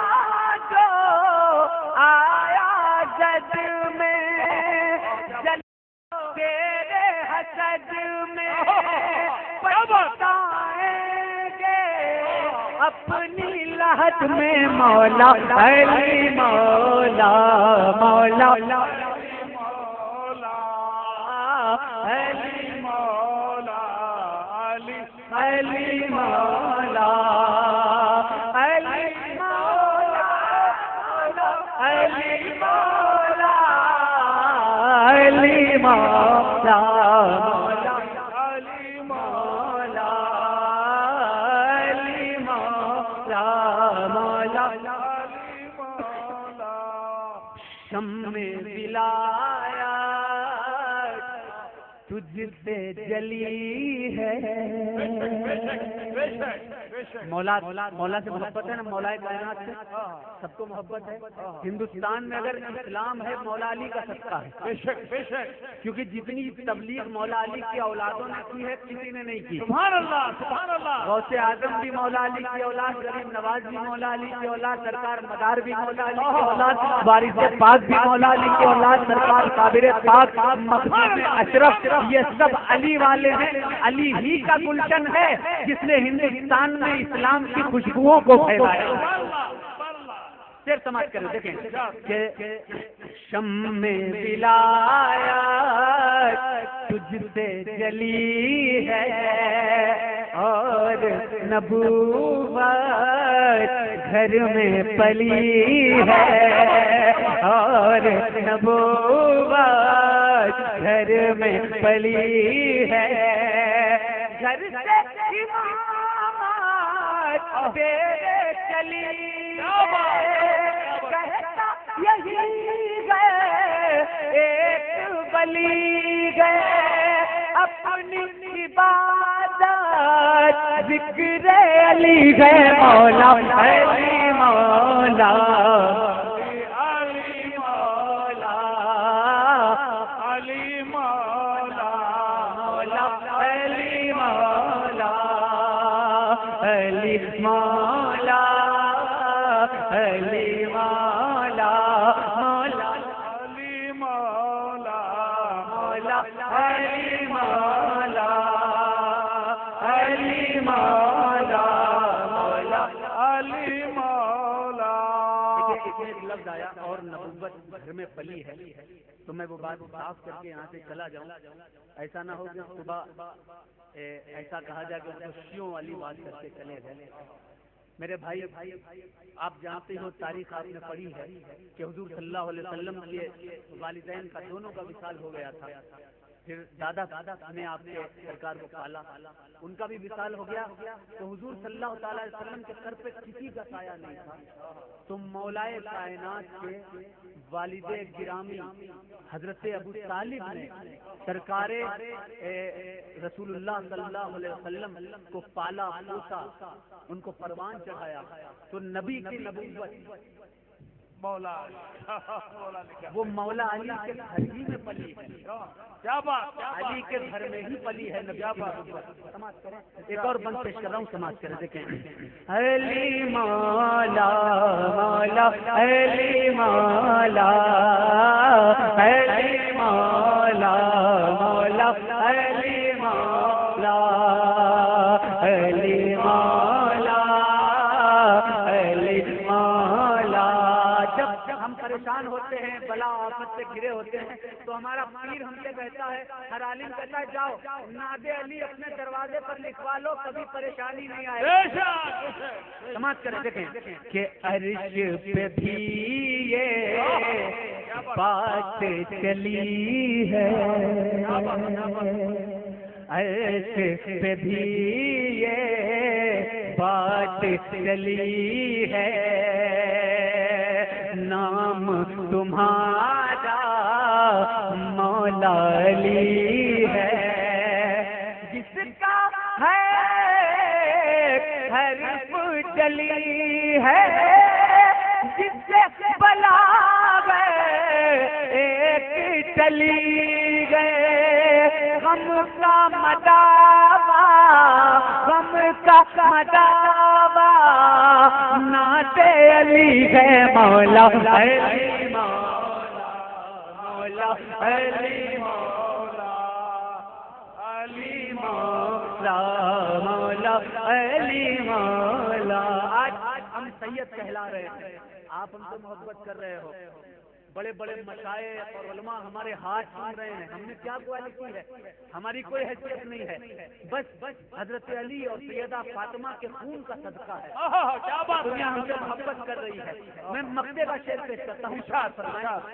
جو آیا جد میں جل تیرے حسد میں, پچھتائیں گے اپنی لحد میں. مولا علی مولا مولا علی مولا علی مولا علی مولا علی مولا علی مولا علی مولا علی مولا مولا علی مولا. شمع ولایت تجھ سے جلی ہے. مولا سے محبت ہے نا, مولا کائنات سے سب کو محبت ہے. ہندوستان میں اگر اسلام ہے مولا علی کا صدقہ ہے, کیونکہ جتنی تبلیغ مولا علی کی اولادوں نے کی ہے کسی نے نہیں کی. سبحان اللہ, سبحان اللہ. غوث اعظم بھی مولا علی کی اولاد, غریب نواز بھی مولا علی کی اولاد, سرکار مدار بھی مولا علی کی اولاد, وارث پاک بھی مولا علی کی اولاد, سرکار کابر پاک مخدوم اشرف, یہ سب علی والے ہیں. علی ہی کا گلشن ہے جس نے ہندوستان میں اسلام کی خوشبوؤں کو پھیلایا. پھر سمجھ کر دیکھیں کہ شمع ولایت تجھ سے جلی ہے, اور نبوت گھر میں پلی ہے، اور نبوت گھر میں پلی ہے، گھر سے امامت تیرے چلی کہتا یہی گئے ایک ولی گئے، اپنی عبادت ذکر علی گئے، مولا علی مولا علی مولا علی مولا مولا علی مولا علی مولا علی مولا مولا علی مولا مولا علی مولا علی مولا مولا علی مولا۔ ایک لفظ آیا اور نبوت گھر میں پلی ہے، تو میں وہ بات صاف کر کے یہاں سے چلا جاؤں، ایسا نہ ہو کہ صبح ایسا کہا جائے کہ خوشیوں والی بات کر کے چلے گئے۔ میرے بھائی آپ جانتے ہو، تاریخ آپ نے پڑھی ہے کہ حضور صلی اللہ علیہ وسلم کے والدین کا دونوں کا وصال ہو گیا تھا، پھر دادا نے آپ کے سرکار کو پالا، ان کا بھی وصال ہو گیا، تو حضور صلی اللہ تعالی علیہ وسلم کے سر پہ کسی کا سایہ نہیں تھا، تو مولائے کائنات کے والد گرامی حضرت ابو طالب نے سرکار رسول اللہ صلی اللہ علیہ وسلم کو پالا پوسا، ان کو پروان چڑھایا، تو نبی کی نبوت مولا وہ مولا علی کے گھر ہی میں پلی ہے، کیا بات، علی کے گھر میں ہی پلی ہے نبی کی نبوت۔ سماعت کریں، ایک اور بند پیش کر رہا ہوں، سماعت کریں، دیکھیں علی مولا مولا علی مولا علی مولا مولا علی مولا علی مولا علی مولا۔ جب ہم پریشان ہوتے ہیں، بلا آفت سے گھرے ہوتے ہیں، تو ہمارا پیر ہم سے کہتا ہے، ہر عالم کہتا ہے جاؤ ناد علی اپنے دروازے پر لکھوا لو، کبھی پریشانی نہیں آئے گی۔ سماعت کریں، دیکھیں کہ عرش پہ بھی یہ بات چلی ہے، عرش پہ بھی یہ بات چلی ہے، نام تمہارا مولا علی ہے، جس کا ہے حرف چلی ہے، جس سے بلا گئے ایک چلی گئے، غم کا مداوا غم کا مداوا نعت علی ہے، مولا علی مولا مولا علی مولا علی مولا مولا علی مولا۔ آج ہم سید کہلا رہے ہیں، آپ ہم سے محبت کر رہے ہو، بڑے بڑے مشائخ اور علماء ہمارے ہاتھ چھوڑ رہے ہیں، ہم نے کیا کوالٹی ہے، ہماری کوئی حیثیت نہیں ہے، بس حضرت علی اور سیدہ فاطمہ کے خون کا صدقہ ہے، دنیا ہم سے محبت کر رہی ہے۔ میں مقدے کا شعر پیش کرتا ہوں،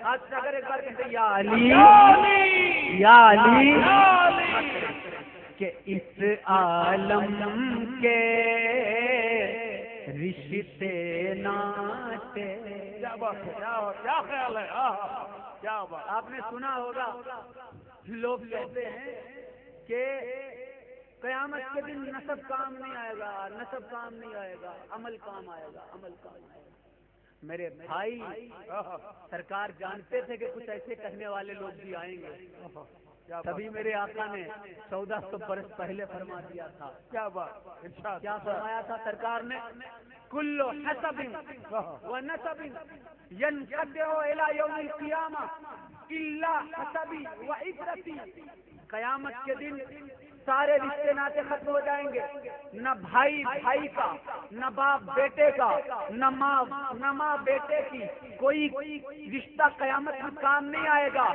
آج سے اگر ایک بار کہتے ہیں یا علی یا علی کہ اس عالم کے رشتے ناتے، کیا خیال ہے، کیا بات، آپ نے سنا ہوگا لوگ کہتے ہیں کہ قیامت کے دن نسب کام نہیں آئے گا، نسب کام نہیں آئے گا، عمل کام آئے گا، عمل کام آئے گا۔ میرے بھائی سرکار جانتے تھے کہ کچھ ایسے کہنے والے لوگ بھی آئیں گے، تبھی میرے آقا نے 1400 برس پہلے فرما دیا تھا۔ کیا بات، کیا فرمایا تھا سرکار نے؟ کل حسب و نسب ينقطع الى يوم القیامہ الا حسبی و عبرتی، قیامت کے دن سارے رشتے ناطے ختم ہو جائیں گے، نہ بھائی بھائی کا، نہ باپ بیٹے کا، نہ ماں بیٹے کی، کوئی رشتہ قیامت میں کام نہیں آئے گا۔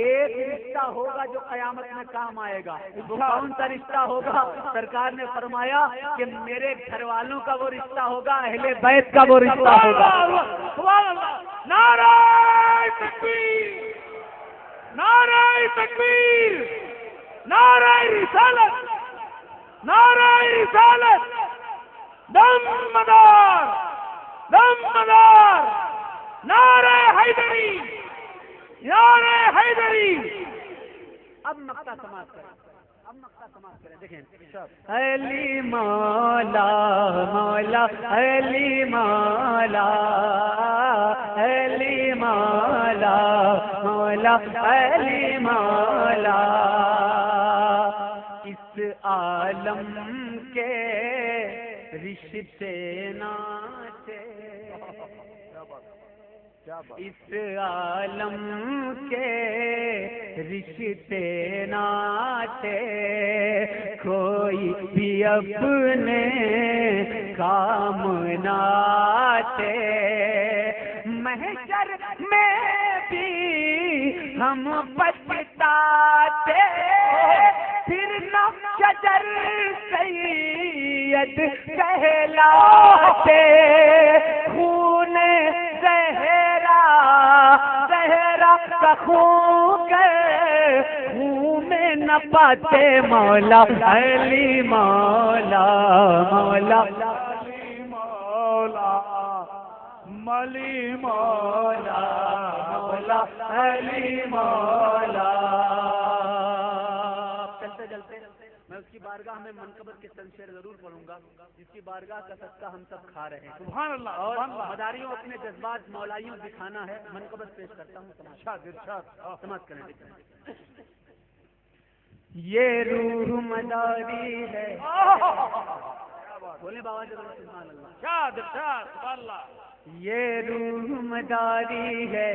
ایک رشتہ ہوگا جو قیامت میں کام آئے گا۔ وہ کون سا رشتہ ہوگا؟ سرکار نے فرمایا کہ میرے گھر والوں کا وہ رشتہ ہوگا، اہل بیت کا وہ رشتہ ہوگا۔ نعرہ تکبیر، نعرہ تکبیر، نعرہ رسالت، نعرہ رسالت، دم مدار، دم مدار، نعرہ حیدری، نعرہ حیدری۔ اب مقطع سماعت کریں، اب مقطع سماعت کریں، دیکھیں علی مولا مولا علی مولا علی مولا مولا علی مولا، اس عالم کے رشتے ناطے، اس عالم کے رشتے ناطے کوئی بھی اپنے کام نہ آتے، محشر میں بھی ہم پچھتاتے، پھر نہ شجر سید کہلاتے، خون زہرا زہرا کا خون کے خون میں نہ پاتے، مولا علی مولا مولا علی مولا، ملی مولا، مولا علی مولا۔ چلتے چلتے میں اس کی بارگاہ میں منقبت کے چند شعر ضرور پڑھوں گا، جس کی بارگاہ کا صدقہ ہم سب کھا رہے ہیں۔ سبحان اللہ، اور سبحان اللہ۔ مداریوں اپنے جذبات مولائیوں دکھانا ہے، منقبت پیش کرتا ہوں، ارشاد، ارشاد۔ سماعت کریں۔ یہ روح مداری ہے، بولے بابا جی سبحان اللہ، ارشاد، ارشاد، سبحان اللہ۔ یہ روح مداری ہے،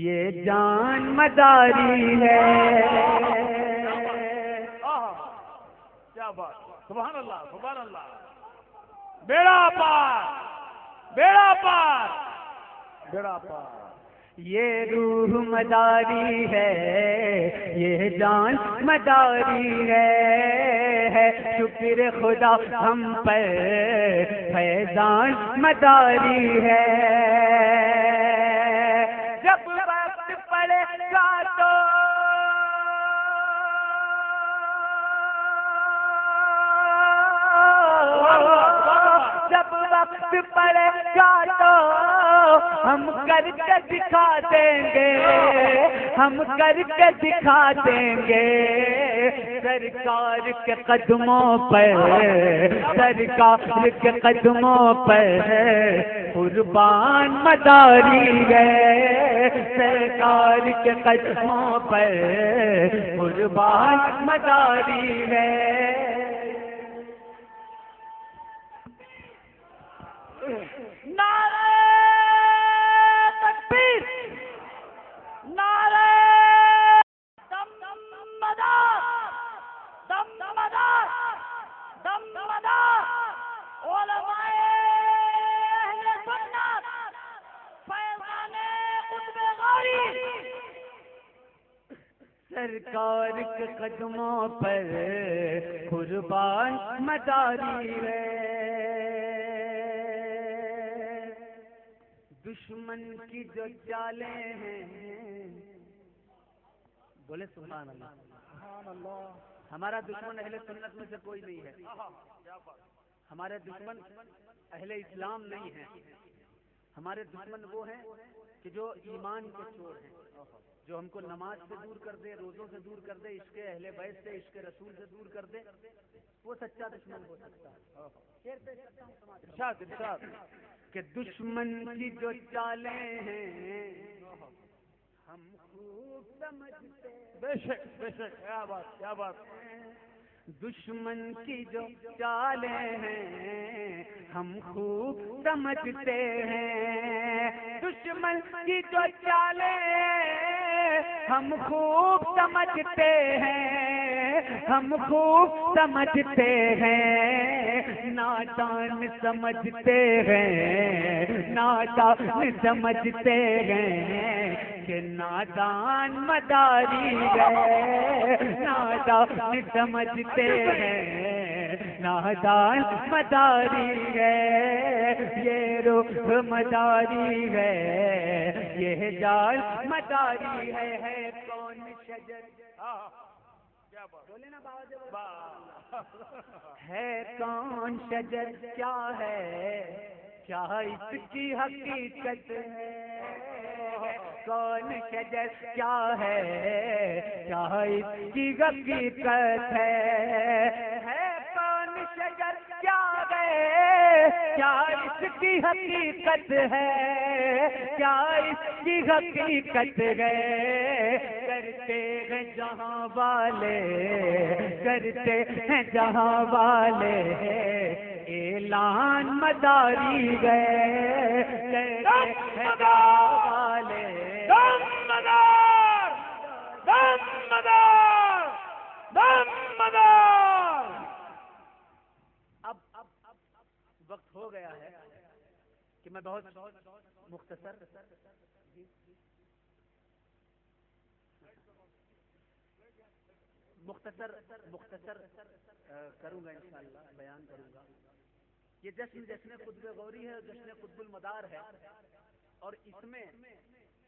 یہ جان مداری ہے، کیا بات، سبحان اللہ، سبحان اللہ۔ بیڑا پار، بیڑا پار، بیڑا پار۔ یہ روح مداری ہے، یہ جان مداری ہے، شکر خدا ہم پر فیضان مداری ہے، جب وقت پڑے گا تو جب وقت پڑے گا تو ہم کر کے دکھا دیں گے، ہم کر کے دکھا دیں گے، سرکار کے قدموں پر، سرکار کے قدموں پر قربان مداری ہے، سرکار کے قدموں پر قربان مداری ہے۔ نعرہ تکبیر، نعرہ دمدار، دمدار، دمدار، علماء اہل سنت، فیضان قطب غوری، سرکار کے قدموں پر قربان مداری ہے، دشمن کی جو چالیں ہیں، بولے سبحان اللہ، سبحان اللہ۔ ہمارا دشمن اہل سنت میں سے کوئی نہیں ہے، ہمارے دشمن اہل اسلام نہیں ہیں، ہمارے دشمن وہ ہیں کہ جو ایمان کے چور ہیں، جو ہم کو نماز سے دور کر دے، روزوں سے دور کر دے، عشق اہل بیت سے، عشق رسول سے دور کر دے، وہ سچا دشمن ہو سکتا ہے۔ ارشاد، ارشاد۔ کہ دشمن کی جو چالیں ہیں ہم خوب سمجھتے، بے شک، بے شک، کیا بات، کیا بات۔ دشمن کی جو چالیں ہیں ہم خوب سمجھتے ہیں، دشمن کی جو چالیں ہم خوب سمجھتے ہیں، ہم خوب سمجھتے ہیں نادان سمجھتے ہیں نادان سمجھتے ہیں کہ نادان مداری ہے نادان سمجھتے ہیں نادان مداری ہے یہ روح مداری ہے یہ جال مداری ہے کون شجر بولے نا بابا ہے کون شجر کیا ہے کیا اس کی حقیقت ہے کون شجر کیا ہے کیا اس کی حقیقت ہے کون شجر کیا ہے کیا اس کی حقیقت ہے کیا اس کی حقیقت ہے کرتے ہیں جہاں والے کرتے ہیں جہاں والے اعلان مداری گئے کرتے ہیں جہاں والے دم مدار دم مدار دم مدار. اب وقت ہو گیا ہے کہ میں بہت مختصر کروں گا انشاءاللہ بیان کروں گا. یہ جشن قطب غوری ہے جشن قطب المدار ہے اور اس میں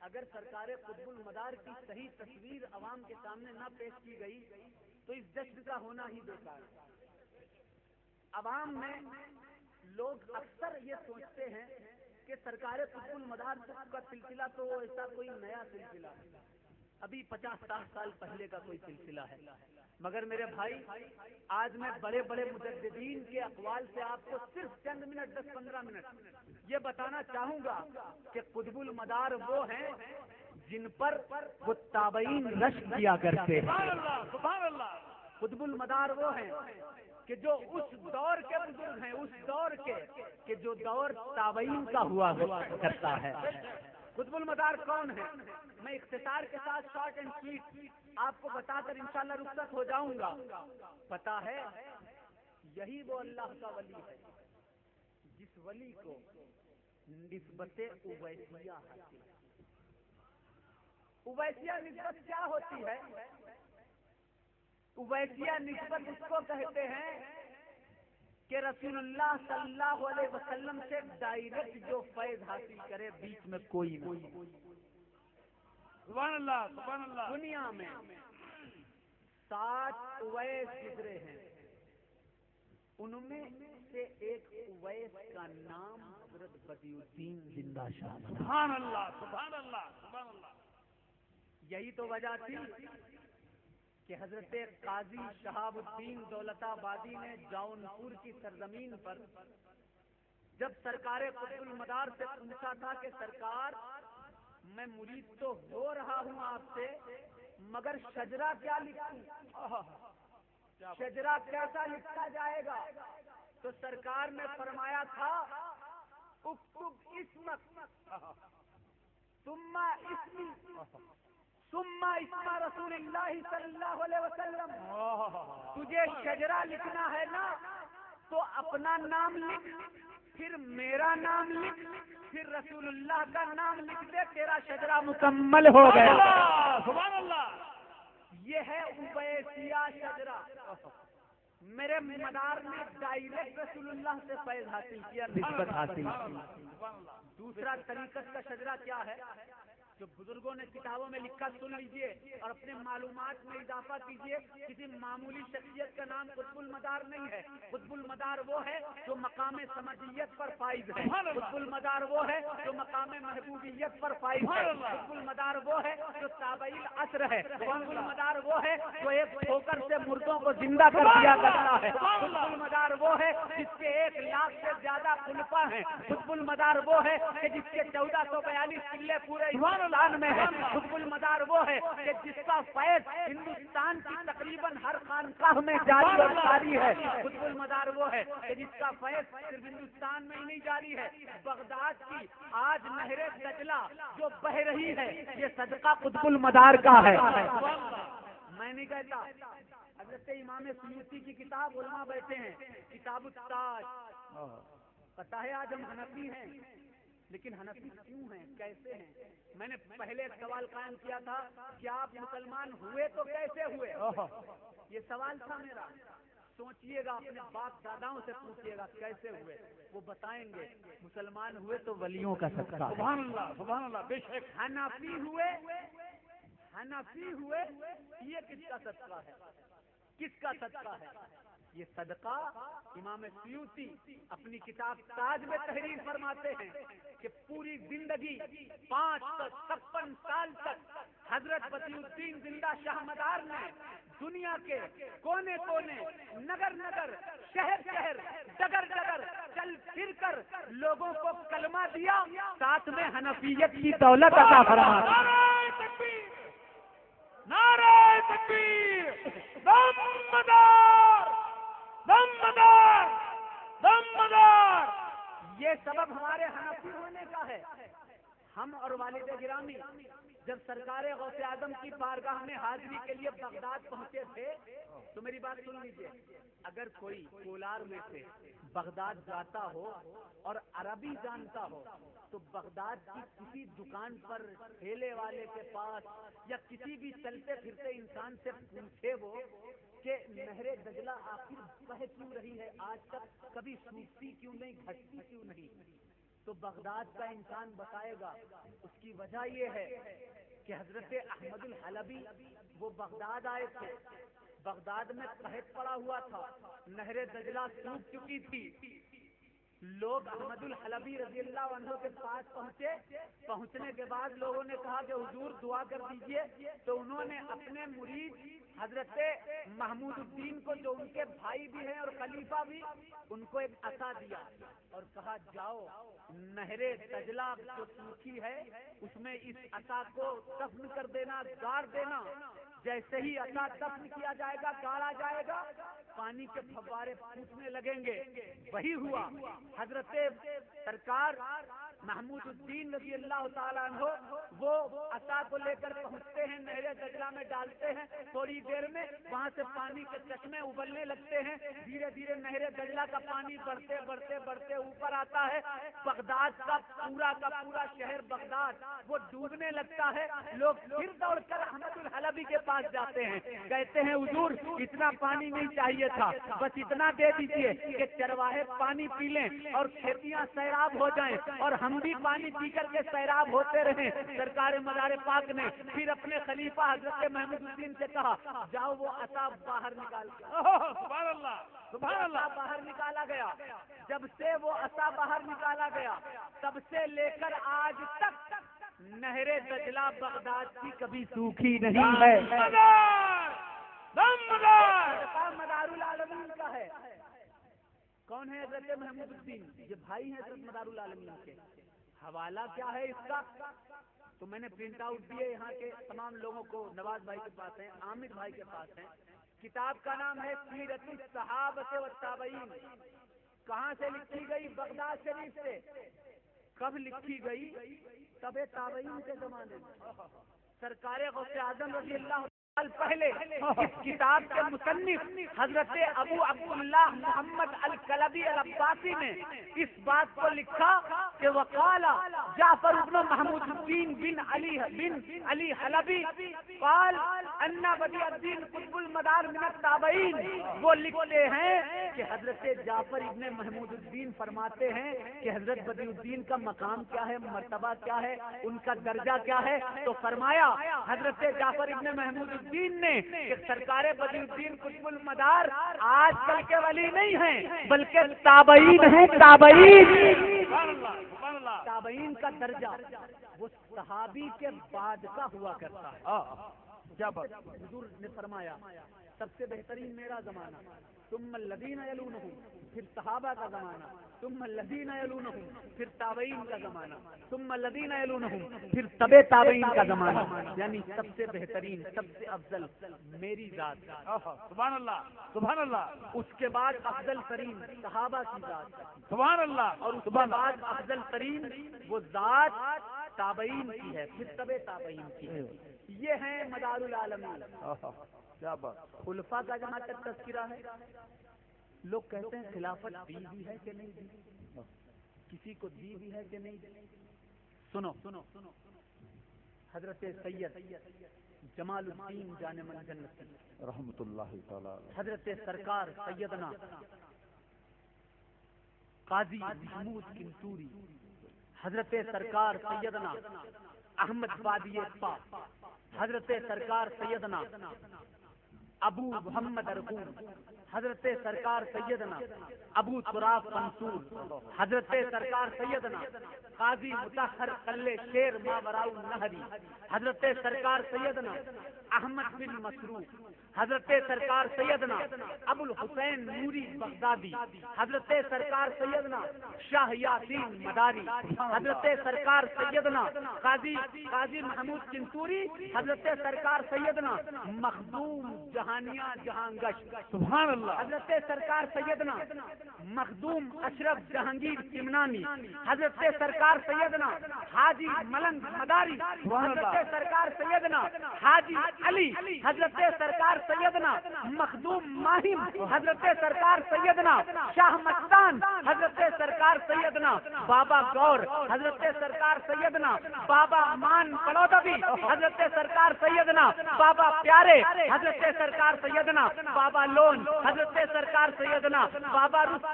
اگر سرکار قطب المدار کی صحیح تصویر عوام کے سامنے نہ پیش کی گئی تو اس جشن کا ہونا ہی بیکار ہے. عوام میں لوگ اکثر یہ سوچتے ہیں کہ سرکار قطب المدار کا سلسلہ تو ایسا کوئی نیا سلسلہ ہے ابھی 50-60 سال پہلے کا کوئی سلسلہ ہے. مگر میرے بھائی آج میں بڑے بڑے مجددین کے اقوال سے آپ کو صرف چند منٹ 10-15 منٹ یہ بتانا چاہوں گا کہ قطب المدار وہ ہیں جن پر وہ تابعین رشک کیا کرتے ہیں. سبحان اللہ. قطب المدار وہ ہیں کہ جو اس دور کے بزرگ ہیں اس دور کے کہ جو دور تابعین کا ہوا کرتا ہے. قطب المدار کون ہے؟ میں اختصار کے ساتھ شارٹ اینڈ سویٹ آپ کو بتا کر انشاءاللہ رخصت ہو جاؤں گا. پتا ہے یہی وہ اللہ کا ولی ہے جس ولی کو نسبت اویسیہ حاصل ہے. اویسیہ نسبت کیا ہوتی ہے؟ اویسیہ نسبت اس کو کہتے ہیں کہ رسول اللہ صلی اللہ علیہ وسلم سے ڈائریکٹ جو فیض حاصل کرے بیچ میں کوئی نہ. سبحان اللہ سبحان اللہ. دنیا میں 7 اویس گزرے ہیں ان میں سے ایک اویس کا نام حضرت بدیع الدین زندہ شاہ. سبحان اللہ سبحان اللہ سبحان اللہ. یہی تو وجہ تھی کہ حضرت قاضی شہاب الدین دولت آبادی نے جونپور کی سرزمین پر جب سرکار قطب المدار سے پوچھا تھا کہ سرکار میں مرید تو ہو رہا ہوں آپ سے مگر شجرہ کیا لکھوں شجرہ کیسا لکھا جائے گا تو سرکار نے فرمایا تھا اکتب اسمک ثم اسمی ثم اسم رسول اللہ صلی اللہ علیہ وسلم. تجھے شجرہ لکھنا ہے نا تو اپنا نام لکھ پھر میرا نام لکھ پھر رسول اللہ کا نام لکھ دے تیرا شجرہ مکمل ہو گیا. سبحان اللہ. یہ ہے اویسیہ شجرہ. میرے مدار نے ڈائریکٹ رسول اللہ سے فیض حاصل کیا نسبت حاصل کی. دوسرا طریقت کا شجرہ کیا ہے جو بزرگوں نے کتابوں میں لکھا سن لیجئے اور اپنے معلومات میں اضافہ کیجئے. کسی معمولی شخصیت کا نام قطب المدار نہیں ہے. قطب المدار وہ ہے جو مقام سمجیت پر فائز ہے. قطب المدار وہ ہے جو مقام محبوبیت پر فائز ہے. قطب المدار وہ ہے جو تابعی العصر ہے. قطب المدار وہ ہے جو ایک ٹھوکر سے مردوں کو زندہ کر دیا کرتا ہے. قطب المدار وہ ہے جس کے 1 لاکھ سے زیادہ خلفاء ہیں. قطب المدار وہ ہے کہ جس کے 1442 قلعے پورے میں ہے. قطب المدار وہ ہے کہ جس کا فیض ہندوستان کی تقریباً ہر خانقاہ میں جاری اور جاری ہے. قطب المدار وہ ہے کہ جس کا فیض صرف ہندوستان میں ہی نہیں جاری ہے. بغداد کی آج نہر دجلہ جو بہ رہی ہے یہ صدقہ قطب المدار کا ہے. میں نہیں کہتا حضرت امام سیوطی کی کتاب علماء بیٹھے ہیں، کتاب التاج. پتہ ہے آج ہم حنفی ہیں، لیکن حنفی کیوں ہیں، کیسے ہیں؟ میں نے پہلے ایک سوال قائم کیا تھا کہ آپ مسلمان ہوئے تو کیسے ہوئے؟ یہ سوال تھا میرا. سوچئے گا، اپنے باپ داداؤں سے پوچھئے گا کیسے ہوئے، وہ بتائیں گے. مسلمان ہوئے تو ولیوں کا صدقہ. سبحان اللہ، سبحان اللہ. بے شک. حنفی ہوئے یہ کس کا صدقہ ہے؟ کس کا صدقہ ہے یہ صدقہ؟ امام سیوطی اپنی کتاب تاج میں تحریر فرماتے ہیں کہ پوری زندگی 556 سال تک حضرت بدیع الدین زندہ شاہ مدار نے دنیا کے کونے کونے، نگر نگر، شہر شہر، ڈگر ڈگر چل پھر کر لوگوں کو کلمہ دیا، ساتھ میں حنفیت کی دولت عطا فرمایا. نعرہ تکبیر، دمدار دمدار دمدار. یہ سبب ہمارے حنفی ہونے کا ہے. ہم اور والد گرامی جب سرکار غوث اعظم کی بارگاہ میں حاضری کے لیے بغداد پہنچے تھے تو میری بات سن لیجیے، اگر کوئی کولار میں سے بغداد جاتا ہو اور عربی جانتا ہو تو بغداد کی کسی دکان پر ٹھیلے والے کے پاس یا کسی بھی چلتے پھرتے انسان سے پوچھے وہ کہ نہر دجلہ آخر بہہ کیوں رہی ہے آج تک، کبھی سوکھتی کیوں نہیں، گھٹتی کیوں نہیں، تو بغداد کا انسان بتائے گا اس کی وجہ یہ ہے کہ حضرت احمد الحلبی وہ بغداد آئے تھے، بغداد میں قحط پڑا ہوا تھا، نہر دجلہ سوکھ چکی تھی. لوگ احمد الحلبی رضی اللہ عنہ کے پاس پہنچنے کے بعد لوگوں نے کہا کہ حضور دعا کر دیجئے، تو انہوں نے اپنے مرید حضرت محمود الدین کو، جو ان کے بھائی بھی ہیں اور خلیفہ بھی، ان کو ایک عصا دیا اور کہا جاؤ نہر دجلہ جو سوکھی ہے اس میں اس عصا کو دفن کر دینا، گاڑ دینا. جیسے ہی عصا دفن کیا جائے گا، گاڑا جائے گا، پانی کے فوارے پھوٹنے لگیں گے. وہی ہوا. حضرت سرکار محمود الدین رضی اللہ تعالیٰ عنہ وہ عصا کو لے کر پہنچتے ہیں، نہر دجلہ میں ڈالتے ہیں، تھوڑی دیر میں وہاں سے پانی کے چشمے ابلنے لگتے ہیں، دھیرے دھیرے نہر دجلہ کا پانی بڑھتے بڑھتے بڑھتے اوپر آتا ہے. بغداد کا پورا شہر بغداد وہ ڈوبنے لگتا ہے. لوگ پھر دوڑ کر احمد الحلبی کے پاس جاتے ہیں، کہتے ہیں حضور اتنا پانی نہیں چاہیے تھا، بس اتنا دے دیجیے کہ چرواہے پانی پی لیں اور کھیتیاں سیراب ہو جائیں اور ہم بھی پانی پی کر کے سیراب ہوتے رہیں. سرکار مدار پاک نے پھر اپنے خلیفہ حضرت محمود الدین سے کہا جاؤ وہ عصا باہر نکال. سبحان اللہ، سبحان اللہ. باہر نکالا گیا. جب سے وہ عصا باہر نکالا گیا تب سے لے کر آج تک نہر دجلہ بغداد کی کبھی سوکھی نہیں ہے. مدار العالمین کا ہے. کون ہے حضرت محمود الدین؟ یہ بھائی ہیں حضرت مدار العالمین کے. حوالہ کیا ہے اس کا؟ تو میں نے پرنٹ آؤٹ دیے یہاں کے تمام لوگوں کو. نواز بھائی کے پاس ہیں، عامر بھائی کے پاس ہیں. کتاب کا نام ہے سیرت الصحابہ والتابعین. کہاں سے لکھی گئی؟ بغداد شریف سے. کب لکھی گئی؟ تب تابعین کے زمانے میں. سرکار غوث اعظم رضی اللہ سال پہلے اس کتاب کے مصنف حضرت ابو عبداللہ محمد الکلبی العباسی نے اس بات کو لکھا کہ وقال جعفر ابن محمود الدین بن علی حلبی قال ان بدیع الدین قطب المدار من التابعین. وہ لکھتے ہیں کہ حضرت جعفر ابن محمود الدین فرماتے ہیں کہ حضرت بدیع الدین کا مقام کیا ہے، مرتبہ کیا ہے، ان کا درجہ کیا ہے. تو فرمایا حضرت جعفر ابن محمود الدین نے کہ سرکار بدیع الدین قطب المدار آج کل کے ولی نہیں ہیں بلکہ تابعین ہیں. تابعین کا درجہ وہ صحابی کے بعد کا ہوا کرتا ہے. حضور نے فرمایا سب سے بہترین میرا زمانہ، ثم الذین یلونہم، پھر صحابہ کا زمانہ، ثم الذین یلونہم، پھر تابعین کا زمانہ، ثم الذین یلونہم، پھر تبع تابعین کا زمانہ. یعنی سب سے بہترین، سب سے افضل میری ذات. سبحان اللہ، سبحان اللہ. اس کے بعد افضل ترین صحابہ کی ذات. سبحان اللہ. اور اس کے بعد افضل ترین وہ ذات تابعین کی ہے، پھر تبع تابعین کی ہے. یہ ہیں مدار العالمین. کیا بات. خلفاء کا جہاں تک تذکرہ ہے، لوگ کہتے ہیں خلافت دی بھی ہے کہ نہیں دی، کسی کو دی بھی ہے کہ نہیں دی. سنو حضرت سید جمال الدین جان من جنتی رحمت اللہ تعالی. حضرت سرکار سیدنا قاضی محمود کنتوری، حضرت سرکار سیدنا احمد وادی پاک، حضرت سرکار سیدنا ابو محمد ارقون، حضرت سرکار سیدنا ابو تراب منصور، حضرت سرکار سیدنا قاضی مطہر قلعہ شیر ماوراء النہری، حضرت سرکار سیدنا احمد بن مسروق، حضرت سرکار سیدنا ابو الحسین نوری بغدادی، حضرت سرکار سیدنا شاہ یاسین مداری، حضرت سرکار سیدنا قاضی محمود کنتوری، حضرت سرکار سیدنا مخدوم جہانیہ جہانگش، سبحان اللہ. حضرت سرکار سیدنا مخدوم اشرف جہانگیر چمنانی، حضرت سرکار سیدنا حاجی ملنگ مداری، حضرت سرکار سیدنا حاجی علی، حضرت سرکار سیدنا مخدوم ماہم، حضرت سرکار سیدنا شاہ مستان، حضرت سرکار سیدنا بابا گور، حضرت سرکار سیدنا بابا مان پلودوی، حضرت سرکار سیدنا بابا پیارے، حضرت سرکار سیدنا بابا لون، حضرت سرکار سیدنا بابا رستم.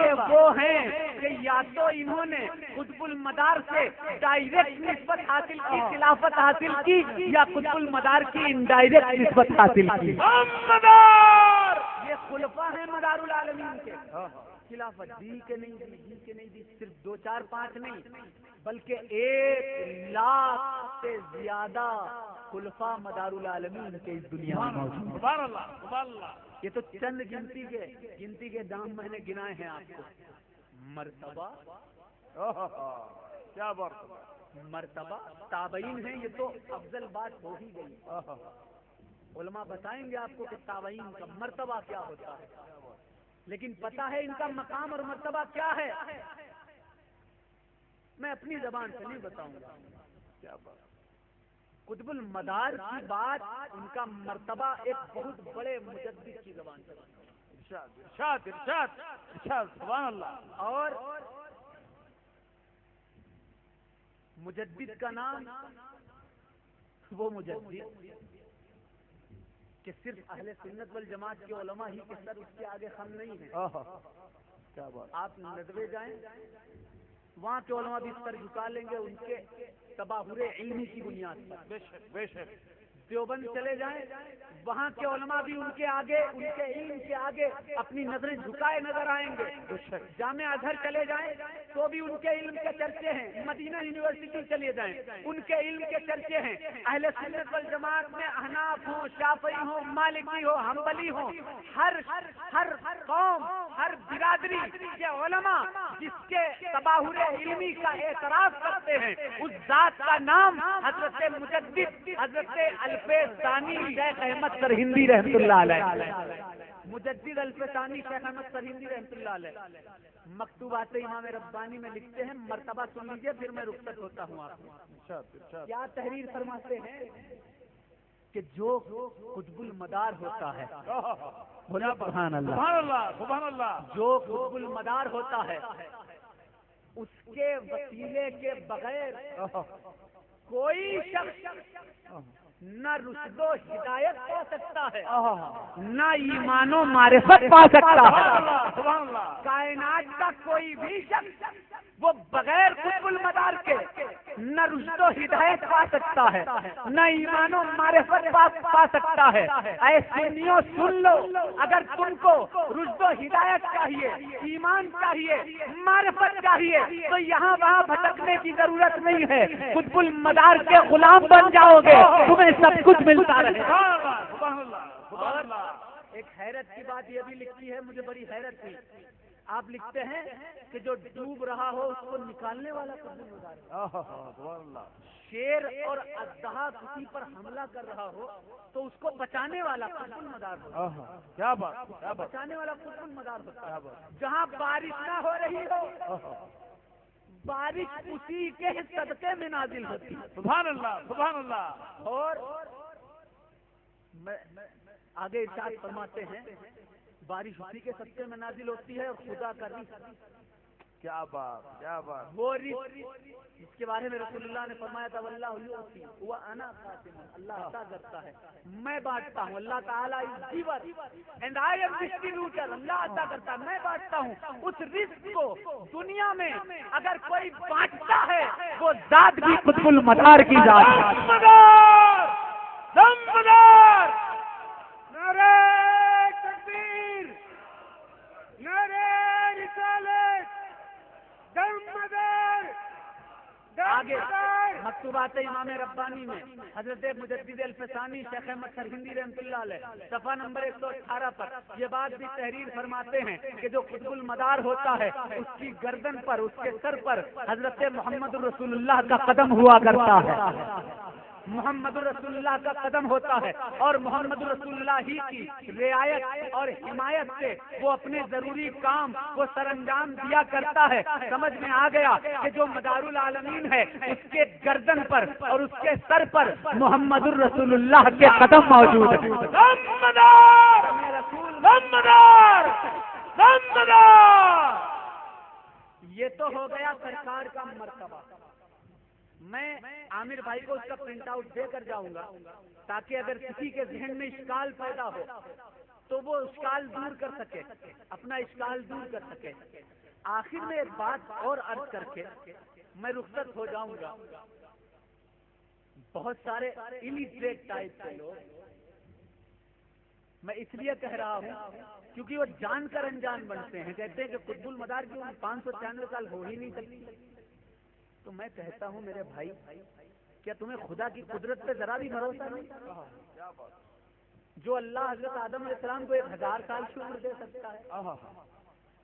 یہ وہ ہیں کہ یا تو انہوں نے قطب المدار سے ڈائریکٹ نسبت حاصل کی، خلافت حاصل کی، یا قطب المدار کی انڈائریکٹ نسبت حاصل کی. یہ خلفاء ہیں مدار العالمین کے. خلافت دی کہ نہیں دی، صرف 2 4 5 نہیں بلکہ 1 لاکھ سے زیادہ خلفاء مدار العالمین کے اس دنیا میں موجود. سبحان اللہ سبحان اللہ. یہ تو چند گنتی کے دام میں نے گنائے ہیں آپ کو. مرتبہ کیا بات. مرتبہ تابعین ہیں، یہ تو افضل بات ہو ہی گئی. علماء بتائیں گے آپ کو کہ تابعین کا مرتبہ کیا ہوتا ہے، لیکن پتہ ہے ان کا مقام اور مرتبہ کیا ہے. میں اپنی زبان سے نہیں بتاؤں گا. کیا بات. قطب المدار کی بات ان کا مرتبہ ایک بہت بڑے مجدد کی زبان سے. ارشاد ارشاد ارشاد. سبحان اللہ. اور مجدد کا نام وہ مجدد کہ صرف اہل سنت والجماعت کے علماء ہی کے سر اس کے آگے خم نہیں ہیں. کیا بات. آپ ندوے جائیں، وہاں کے علماء بھی سر جھکا لیں گے ان کے تباہر علمی کی بنیاد پر. بے شک بے شک. دیوبند چلے جائیں، وہاں کے علماء بھی ان کے آگے، ان کے علم کے آگے اپنی نظریں جھکائے نظر آئیں گے. جامعہ ازہر چلے جائیں تو بھی ان کے علم کے چرچے ہیں. مدینہ یونیورسٹی چلے جائیں ان کے علم کے چرچے ہیں. اہل سنت والجماعت میں احناف ہوں، شافعی ہوں، مالکی ہو، حنبلی ہوں، ہر قوم، ہر برادری کے علماء جس کے تباہر علمی کا اعتراف کرتے ہیں اس ذات کا نام حضرت مجدد، حضرت الفیضانی شیخ احمد سرہندی رحمۃ اللہ علیہ. مجدد الفیضانی شیخ احمد سرہندی رحمۃ اللہ علیہ مکتوبات امام ربانی میں لکھتے ہیں. مرتبہ سن لیجیے پھر میں رخصت ہوتا ہوں. آپ کیا تحریر فرماتے ہیں کہ جو قطب المدار ہوتا ہے، سبحان اللہ سبحان اللہ سبحان اللہ. جو قطب المدار ہوتا ہے اس کے وسیلے کے بغیر کوئی شخص نہ رشد و ہدایت پا سکتا ہے، نہ ایمان و معرفت پا سکتا ہے. کائنات کا کوئی بھی شخص وہ بغیر قطب المدار کے نہ رشد و ہدایت پا سکتا ہے، نہ ایمان و معرفت پا سکتا ہے. اے سنیو سن لو، اگر تم کو رشد و ہدایت چاہیے، ایمان چاہیے، معرفت چاہیے تو یہاں وہاں بھٹکنے کی ضرورت نہیں ہے. قطب المدار کے غلام بن جاؤ گے، تمہیں سب کچھ ملتا رہے. اور ایک حیرت کی بات یہ بھی لکھی ہے، مجھے بڑی حیرت تھی. آپ لکھتے ہیں کہ جو ڈوب رہا ہو اس کو نکالنے والا قطب المدار ہے. شیر اور اژدہا کسی پر حملہ کر رہا ہو تو اس کو بچانے والا قطب المدار ہوتا ہے. کیا بات. بچانے والا قطب المدار ہوتا ہے. جہاں بارش نہ ہو رہی ہو بارش اسی کے صدقے میں نازل ہوتی ہے. سبحان اللہ سبحان اللہ. اور آگے ارشاد فرماتے ہیں بارش اسی کے صدقے میں نازل ہوتی ہے اور خدا کا رزق، کیا بات کیا بات. وہ رزق جس کے بارے میں رسول اللہ نے فرمایا تھا واللہ یؤتی وانا قاسم، اللہ عطا کرتا ہے میں بانٹتا ہوں. اللہ تعالیٰ is giver and I am distributor, اللہ عطا کرتا ہے میں بانٹتا ہوں. اس رزق کو دنیا میں اگر کوئی بانٹتا ہے وہ ذات بھی قطب المدار کی ذات ہے. دمدار نعرہ تکبیر، نعرہ رسالت، دمدار. آگے مکتوبات امام ربانی میں حضرت مجدد الفسانی شیخ احمد سرہندی رحمۃ اللہ علیہ صفحہ نمبر 118 پر یہ بات بھی تحریر فرماتے ہیں کہ جو قطب المدار ہوتا ہے اس کی گردن پر، اس کے سر پر حضرت محمد رسول اللہ کا قدم ہوا کرتا ہے. محمد رسول اللہ کا قدم ہوتا ہے اور محمد رسول اللہ ہی کی رعایت اور حمایت سے وہ اپنے ضروری کام وہ سر انجام دیا کرتا ہے. سمجھ میں آ گیا کہ جو مدار العالمین ہے اس کے گردن پر اور اس کے سر پر محمد رسول اللہ کے قدم موجود ہیں. یہ تو ہو گیا سرکار کا مرتبہ. میں عامر بھائی کو اس کا پرنٹ آؤٹ دے کر جاؤں گا تاکہ اگر کسی کے ذہن میں اشکال پیدا ہو تو وہ اشکال دور کر سکے، اپنا اشکال دور کر سکے. آخر میں ایک بات اور عرض کر کے میں رخصت ہو جاؤں گا. بہت سارے الٹریٹ ٹائپ کے لوگ، میں اس لیے کہہ رہا ہوں کیونکہ وہ جان کر انجان بنتے ہیں، کہتے ہیں کہ قطب المدار کی عمر 596 سال ہو ہی نہیں سکتی. تو میں کہتا ہوں میرے بھائی کیا تمہیں خدا کی قدرت پہ ذرا بھی بھروسہ نہیں؟ جو اللہ حضرت آدم علیہ السلام کو 1000 سال کی عمر دے سکتا ہے،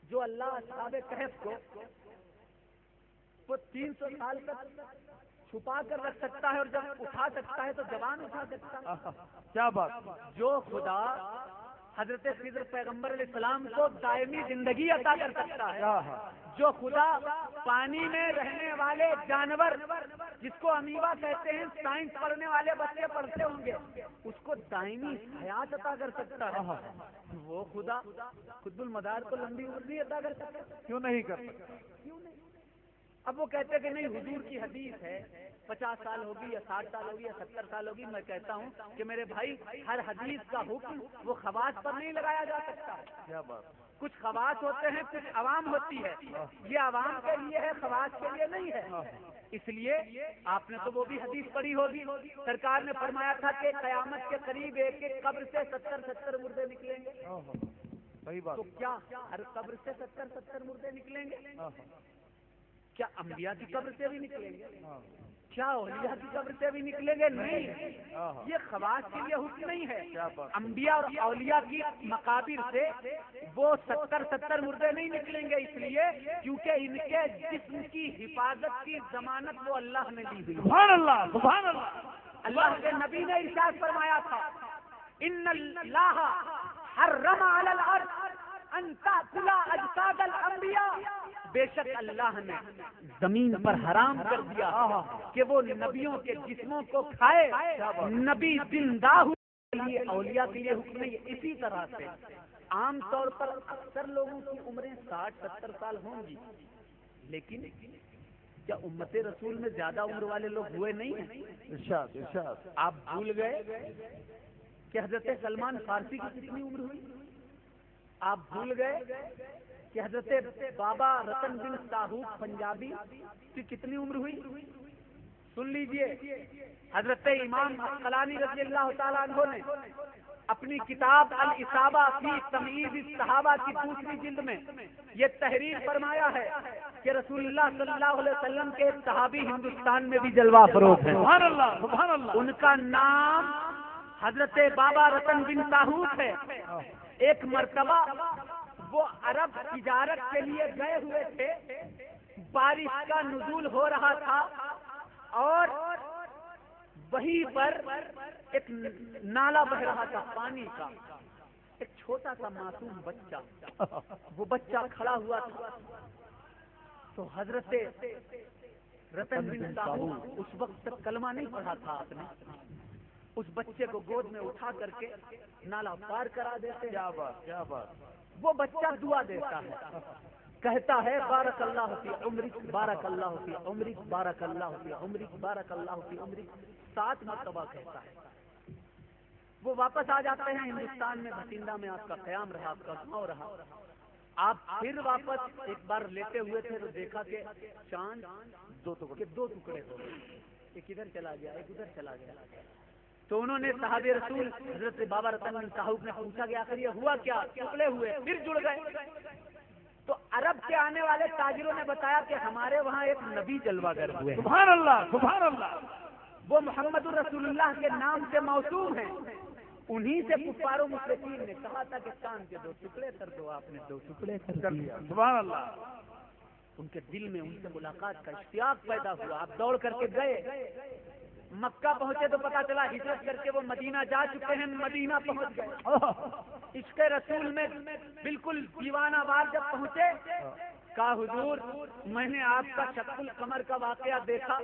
جو اللہ اصحاب کہف کو وہ 300 سال تک چھپا کر رکھ سکتا ہے اور جب اٹھا سکتا ہے تو زبان اٹھا سکتا ہے. کیا بات. جو خدا حضرت خضر پیغمبر علیہ السلام کو دائمی زندگی عطا کر سکتا ہے، جو خدا پانی میں رہنے والے جانور جس کو امیبا کہتے ہیں، سائنس پڑھنے والے بچے پڑھتے ہوں گے، اس کو دائمی حیات عطا کر سکتا ہے، وہ خدا قطب المدار کو لمبی عمر نہیں عطا کر سکتا. کیوں نہیں کر سکتا؟ اب وہ کہتے ہیں کہ نہیں حضور کی حدیث ہے 50 سال ہوگی یا 60 سال ہوگی یا 70 سال ہوگی. میں کہتا ہوں کہ میرے بھائی ہر حدیث کا حکم وہ خواص پر نہیں لگایا جا سکتا. کیا بات. کچھ خواص ہوتے ہیں، کچھ عوام ہوتی ہے. یہ عوام کے لیے ہے، خواص کے لیے نہیں ہے. اس لیے آپ نے تو وہ بھی حدیث پڑھی ہوگی، سرکار نے فرمایا تھا کہ قیامت کے قریب ایک ایک قبر سے 70 مردے نکلیں گے. صحیح بات. تو کیا ہر قبر سے 70 مردے نکلیں گے؟ کیا انبیاء کی قبر سے بھی نکلیں گے؟ کیا اولیاء کی قبر سے بھی نکلیں گے؟ نہیں. یہ خواص کے لیے حکم نہیں ہے. انبیاء اور اولیاء کی مقابر سے وہ 70 مردے نہیں نکلیں گے، اس لیے کیونکہ ان کے جسم کی حفاظت کی ضمانت وہ اللہ نے دی ہوئی. سبحان اللہ سبحان اللہ. اللہ کے نبی نے ارشاد فرمایا تھا ان اللہ حرم علی الارض ان تاکل اجساد الانبیاء، بے شک اللہ نے زمین پر حرام کر دیا کہ وہ نبیوں کے جسموں کو کھائے. نبی زندہ ہوئے، اولیاء کے لیے حکم نہیں. اسی طرح سے عام طور پر اکثر لوگوں کی عمریں 60-70 سال ہوں گی، لیکن کیا امت رسول میں زیادہ عمر والے لوگ ہوئے نہیں ہیں؟ ارشاد ارشاد. آپ بھول گئے کہ حضرت سلمان فارسی کی کتنی عمر ہوئی؟ آپ بھول گئے کہ حضرت بابا رتن بن ساہو پنجابی کی کتنی عمر ہوئی؟ سن لیجئے، حضرت امام عسقلانی رضی اللہ تعالیٰ عنہ نے اپنی کتاب الاصابہ فی تمییز الصحابہ کی 2 جلد میں یہ تحریر فرمایا ہے کہ رسول اللہ صلی اللہ علیہ وسلم کے ایک صحابی ہندوستان میں بھی جلوہ فروز ہیں. سبحان اللہ سبحان اللہ. ان کا نام حضرت بابا رتن بن ساہوت ہے. ایک مرتبہ وہ عرب تجارت کے لیے گئے ہوئے تھے، بارش کا نزول ہو رہا تھا اور وہیں پر ایک نالا بہ رہا تھا پانی کا. ایک چھوٹا سا معصوم بچہ، وہ بچہ کھڑا ہوا تھا. تو حضرت رتن بن ساہو اس وقت تک کلمہ نہیں پڑھا تھا آپ نے. اس بچے کو گود میں اٹھا کر کے نالا پار کرا دیتے. کیا بات کیا بات. وہ بچہ دعا دیتا ہے, کہتا ہے بارک اللہ فی عمرک بارک اللہ فی عمرک بارک اللہ فی عمرک بارک اللہ فی عمرک 7 مرتبہ کہتا ہے. وہ واپس آ جاتے ہیں ہندوستان میں, بھٹنڈا میں آپ کا قیام رہا, آپ کا گاؤں رہا. آپ پھر واپس ایک بار لیتے ہوئے تھے تو دیکھا کہ چاند 2 ٹکڑے ہو گئے, ایک ادھر چلا گیا ایک ادھر چلا گیا. تو انہوں نے صاحب رسول حضرت بابا رتن صاحب نے پوچھا کہ آخر یہ ہوا کیا, ٹکڑے ہوئے پھر جڑ گئے. تو عرب کے آنے والے تاجروں نے بتایا کہ ہمارے وہاں ایک نبی جلوہ گر ہوئے, سبحان اللہ سبحان اللہ. وہ محمد الرسول اللہ کے نام سے موسوم ہیں. انہی سے کفار و مشرکین نے کہا تھا کہ چاند کے 2 ٹکڑے کر دو, آپ نے 2 ٹکڑے کر دیا. سبحان اللہ. ان کے دل میں ان سے ملاقات کا اشتیاق پیدا ہوا. آپ دوڑ کر کے گئے, مکہ پہنچے تو پتا چلا ہجرت کر کے وہ مدینہ جا چکے ہیں. مدینہ پہنچ گئے, عشق رسول میں بالکل دیوانہ وار جب پہنچے, کہا حضور میں نے آپ کا شق القمر کا واقعہ دیکھا,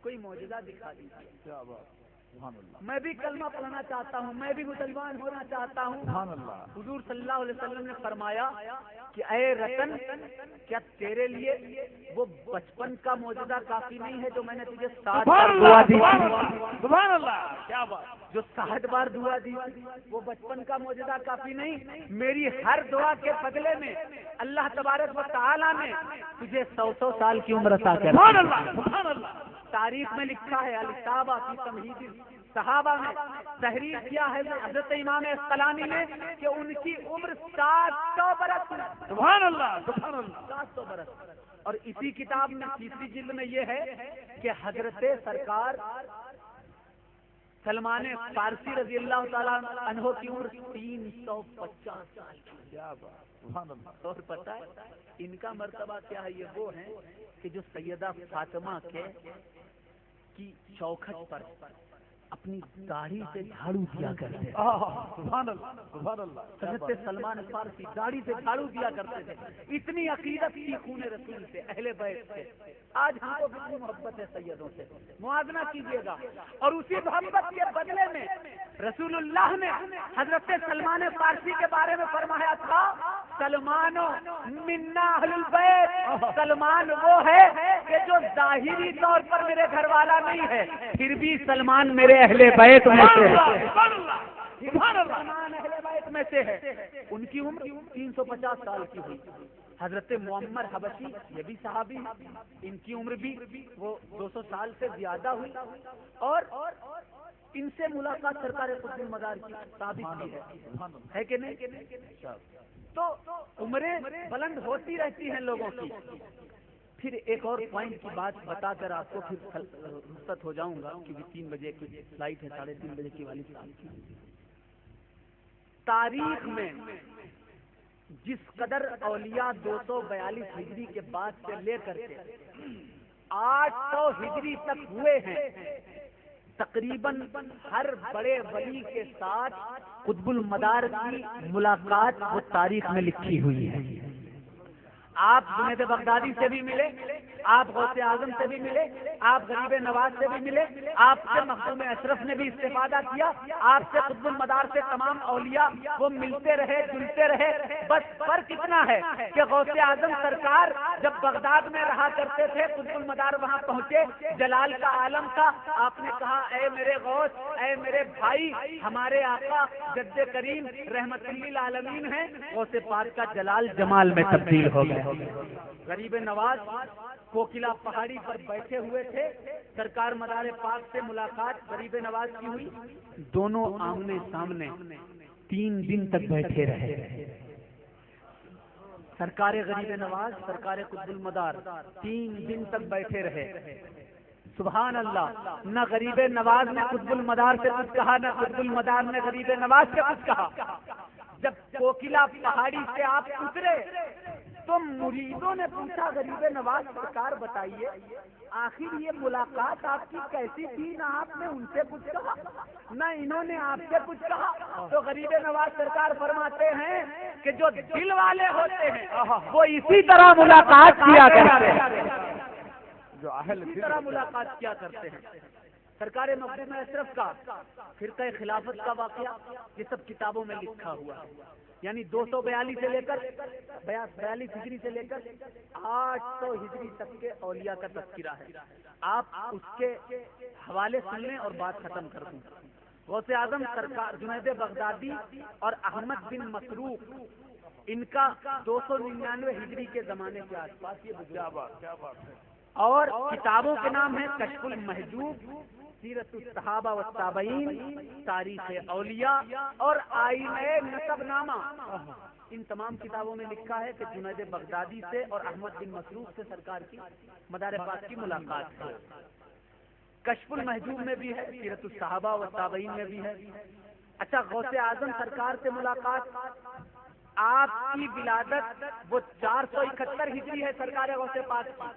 کوئی معجزہ دکھا دیجیے. کیا بات. سبحان اللہ. میں بھی کلمہ پڑھنا چاہتا ہوں, میں بھی مسلمان ہونا چاہتا ہوں. سبحان اللہ. حضور صلی اللہ علیہ وسلم نے فرمایا کہ اے رتن, کیا تیرے لیے وہ بچپن کا معجزہ کافی نہیں ہے جو میں نے تجھے 7 بار دعا دی, سبحان اللہ. کیا بات. جو 7 بار دعا دی, وہ بچپن کا معجزہ کافی نہیں. میری ہر دعا کے بدلے میں اللہ تبارک و تعالیٰ نے تجھے 100 سال کی عمر عطا کر. سبحان اللہ سبحان اللہ. تاریخ میں لکھا ہے الصحابہ کی تمہید صحابہ میں تحریر کیا ہے حضرت امام اسقلانی نے کہ ان کی عمر 700 برس. سبحان اللہ سبحان اللہ. 700 برس. اور اسی کتاب میں 3 جلد میں یہ ہے کہ حضرت سرکار سلمان فارسی رضی اللہ تعالیٰ عنہ کی عمر 350 سال کی. کیا بات. سبحان اللہ. اور پتہ ہے ان کا مرتبہ کیا ہے, یہ وہ ہیں کہ جو سیدہ فاطمہ کی چوکھٹ پر اپنی داڑھی سے جھاڑو دیا کرتے. سبحان اللہ سبحان اللہ. حضرت سلمان فارسی داڑھی سے جھاڑو دیا کرتے تھے. اتنی عقیدت تھی خون رسول سے, اہل بیت سے. آج ہم کو کتنی محبت ہے سیدوں سے, موازنہ کیجیے گا. اور اسی محبت کے بدلے میں رسول اللہ نے حضرت سلمان فارسی کے بارے میں فرمایا تھا سلمان منا اہل البیت. سلمان وہ ہے کہ جو ظاہری طور پر میرے گھر والا نہیں ہے, پھر بھی سلمان میرے اہل بیت میں سے ہے. سلمان اہل بیت میں سے ہے. ان کی عمر 350 سال کی ہوئی. حضرت معمر حبشی یہ بھی صحابی, ان کی عمر بھی وہ 200 سال سے زیادہ ہوئی. اور ان سے ملاقات سرکار قطب المدار کی ثابت کی ہے کہ نہیں. تو عمریں بلند ہوتی رہتی ہیں لوگوں کی. پھر ایک اور پوائنٹ کی بات بتا کر آپ کو پھر رخصت ہو جاؤں گا, کیونکہ 3 بجے کی فلائٹ ہے, 3:30 بجے کی والی فلائٹ کی. تاریخ میں جس قدر اولیاء 242 ہجری کے بعد سے لے کر کے 800 ہجری تک ہوئے ہیں, تقریباً ہر بڑے ولی کے ساتھ قطب المدار کی ملاقات وہ تاریخ میں لکھی ہوئی ہے. آپ جنید بغدادی سے بھی ملے, آپ غوث اعظم سے بھی ملے, آپ غریب نواز سے بھی ملے, آپ سے مخدوم اشرف نے بھی استفادہ کیا, آپ سے قطب المدار سے تمام اولیاء وہ ملتے رہے جلتے رہے. بس فرق اتنا ہے کہ غوث اعظم سرکار جب بغداد میں رہا کرتے تھے, قطب المدار وہاں پہنچے, جلال کا عالم تھا. آپ نے کہا اے میرے غوث, اے میرے بھائی, ہمارے آقا جد کریم رحمت للعالمین ہیں. غوث پاک کا جلال جمال میں تبدیل ہو گیا. غریب نواز کوکلا پہاڑی پر بیٹھے ہوئے تھے, سرکار مدار پاک سے ملاقات غریب نواز کی ہوئی. دونوں آمنے سامنے 3 دن تک بیٹھے رہے. سرکار غریب نواز سرکار قطب المدار 3 دن تک بیٹھے رہے. سبحان اللہ. نہ غریب نواز نے قطب المدار سے کچھ کہا, نہ قطب المدار نے غریب نواز سے کچھ کہا. جب کوکلا پہاڑی سے آپ اترے تو مریدوں نے پوچھا غریب نواز سرکار بتائیے آخر یہ ملاقات آپ کی کیسی تھی, نہ آپ نے ان سے کچھ کہا نہ انہوں نے آپ سے کچھ کہا. تو غریب نواز سرکار فرماتے ہیں کہ جو دل والے ہوتے ہیں وہ اسی طرح ملاقات کیا کرتے ہیں, جو اہل اسی طرح ملاقات کیا کرتے ہیں. سرکار مخدوم اشرف کا فرقہ خلافت کا واقعہ، یہ سب کتابوں میں لکھا ہوا ہے. یعنی 242 سے لے کر 42 ہجری سے لے کر 800 ہجری تک کے اولیاء کا تذکرہ ہے. آپ اس کے حوالے سن لیں اور بات ختم کر دوں. غوث اعظم سرکار جنید بغدادی اور احمد بن مسروق، ان کا 299 ہجری کے زمانے کے آس پاس یہ بزرگ، اور کتابوں کے نام ہیں کشف المحجوب، سیرت الصحابہ والتابعین، تاریخ اولیاء اور آئینہ نسب نامہ. ان تمام کتابوں میں لکھا ہے کہ جنید بغدادی سے اور احمد بن مسروق سے سرکار کی مدار پاک کی ملاقات ہے. کشف المحجوب میں بھی ہے، سیرت الصحابہ والتابعین میں بھی ہے. اچھا، غوث اعظم سرکار سے ملاقات، آپ کی ولادت وہ 471 ہجری ہے سرکار غوث پاک کی،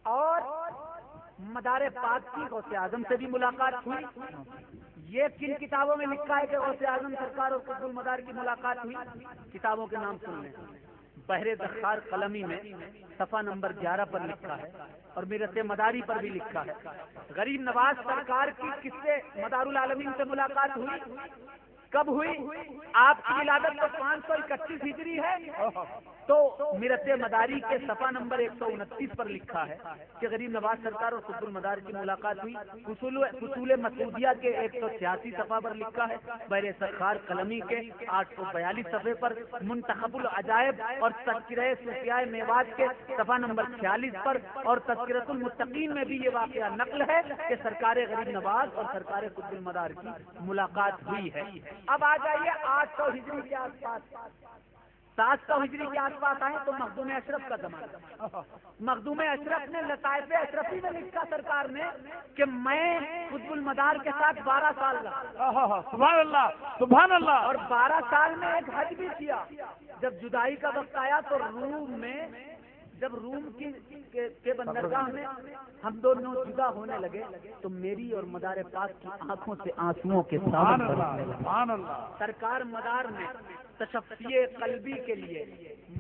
اور مدار پاک کی غوث اعظم سے بھی ملاقات ہوئی. یہ کن کتابوں میں لکھا ہے کہ غوث اعظم سرکار اور قطب المدار کی ملاقات ہوئی؟ کتابوں کے نام سن لیں. بحر ذخار قلمی میں صفحہ نمبر 11 پر لکھا ہے، اور میرت مداری پر بھی لکھا ہے. غریب نواز سرکار کی کس سے مدار العالمین سے ملاقات ہوئی؟ کب ہوئی؟ آپ کی ولادت تو 531 ہجری ہے، تو میرت مداری کے صفحہ نمبر 129 پر لکھا ہے کہ غریب نواز سرکار اور قطب المدار کی ملاقات ہوئی. اصول مسعودیہ کے 186 صفحہ پر لکھا ہے. بحر ذخار قلمی کے 842 صفحے پر، منتخب العجائب اور تذکرہ صوفیاء میوات کے صفحہ نمبر 46 پر، اور تذکرۃ المتقین میں بھی یہ واقعہ نقل ہے کہ سرکار غریب نواز اور سرکار قطب المدار کی ملاقات ہوئی ہے. اب آ جائیے 800 ہجری کے آس پاس، 700 ہجری کے آس پاس آئے تو مخدوم اشرف کا زمانہ. مخدوم اشرف نے لطائف اشرفی میں لکھا سرکار نے کہ میں قطب المدار کے ساتھ 12 سال رہا. سبحان اللہ، سبحان اللہ. اور 12 سال میں ایک حج بھی کیا. جب جدائی کا وقت آیا تو جب روم کے بندرگاہ میں ہم دونوں جدا ہونے لگے تو میری اور مدار پاک کی آنکھوں سے آنسوؤں کے سامنے سبحان اللہ. سرکار مدار نے تشفی قلبی کے لیے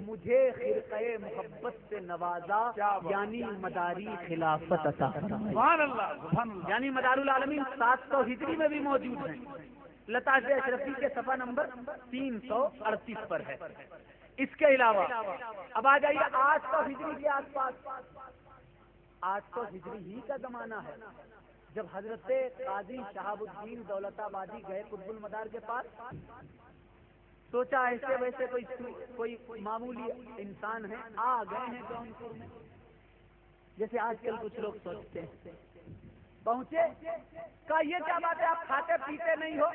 مجھے خرقہ محبت سے نوازا، یعنی مداری خلافت عطا فرمائی. سبحان اللہ، سبحان اللہ. یعنی مدار العالمین 700 ہجری میں بھی موجود ہیں. لطائف اشرفی کے صفحہ نمبر 338 پر ہے. اس کے علاوہ اب آ جائیے 800 ہجری کے آس پاس. 800 ہجری ہی کا زمانہ ہے جب حضرت قاضی شہاب الدین دولت آبادی گئے قطب المدار کے پاس. سوچا ایسے ویسے کوئی معمولی انسان ہے، آ گئے ہیں جونپور میں، جیسے آج کل کچھ لوگ سوچتے ہیں. پہنچے، کہا یہ کیا بات ہے، آپ کھاتے پیتے نہیں ہو،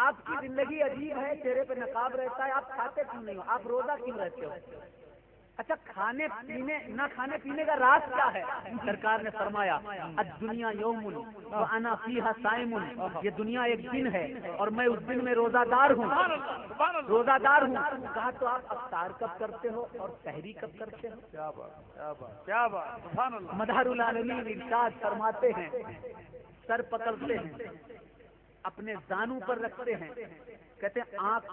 آپ کی زندگی عجیب ہے، چہرے پہ نقاب رہتا ہے، آپ کھاتے کیوں نہیں ہو، آپ روزہ کیوں رہتے ہو؟ اچھا، نہ کھانے پینے کا راز کیا ہے؟ سرکار نے فرمایا الدنیا یوم وانا فیہا صائم، یہ دنیا ایک دن ہے اور میں اس دن میں روزہ دار ہوں. روزہ دار ہوں. کہا تو آپ افطار کب کرتے ہو اور سحری کب کرتے ہو؟ کیا بات، کیا بات، سبحان اللہ. مدار العالمین ارشاد فرماتے ہیں، سر پکڑتے ہیں، اپنے زانوں پر رکھتے ہیں، کہتے ہیں آنکھ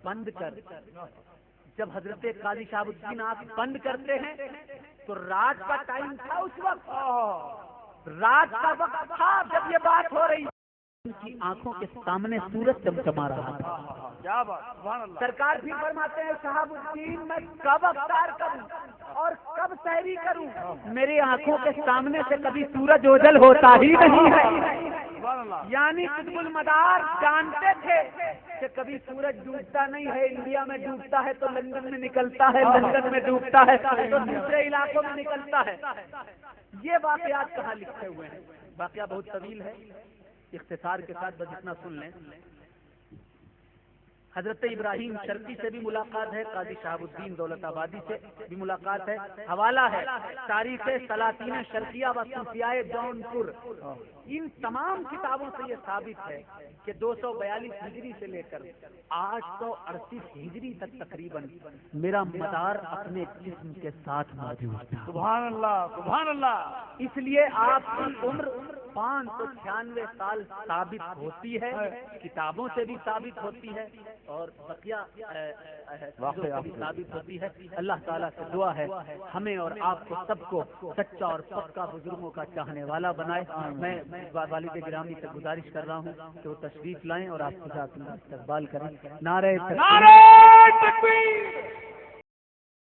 بند کر. جب حضرت قاضی شہاب الدین آنکھ بند کرتے ہیں تو رات کا ٹائم تھا، اس وقت رات کا وقت تھا جب یہ بات ہو رہی. ان کی آنکھوں کے سامنے سورج چمچما رہا تھا. کیا بات، سبحان اللہ. سرکار بھی فرماتے ہیں شہاب الدین میں کب افطار کروں اور کب سحری کروں، میری آنکھوں کے سامنے سے کبھی سورج اوجل ہوتا ہی نہیں ہے. یعنی قطب المدار جانتے تھے کہ کبھی سورج ڈوبتا نہیں ہے. انڈیا میں ڈوبتا ہے تو لندن میں نکلتا ہے، لندن میں ڈوبتا ہے تو دوسرے علاقوں میں نکلتا ہے. یہ واقعات کہاں لکھے ہوئے ہیں؟ واقعہ بہت طویل ہے، اختصار کے ساتھ بس اتنا سن لیں. حضرت ابراہیم شرقی سے بھی ملاقات ہے، قاضی شہاب الدین دولت آبادی سے بھی ملاقات ہے. حوالہ ہے تاریخ سلاطین شرقیہ و صوفیاء جونپور. ان تمام کتابوں سے یہ ثابت ہے کہ 242 ہجری سے لے کر 838 ہجری تک تقریباً میرا مدار اپنے جسم کے ساتھ موجود تھا. سبحان اللہ، سبحان اللہ. اس لیے آپ کی عمر 596 سال ثابت ہوتی ہے، کتابوں سے بھی ثابت ہوتی ہے اور بقیہ چیزوں سے بھی ثابت ہوتی ہے۔ اللہ تعالیٰ سے دعا ہے ہمیں اور آپ کو سب کو سچا اور پکا بزرگوں کا چاہنے والا بنائے۔ میں والد گرامی سے گزارش کر رہا ہوں کہ وہ تشریف لائیں اور آپ کے ساتھ استقبال کریں۔ نعرہ تکبیر!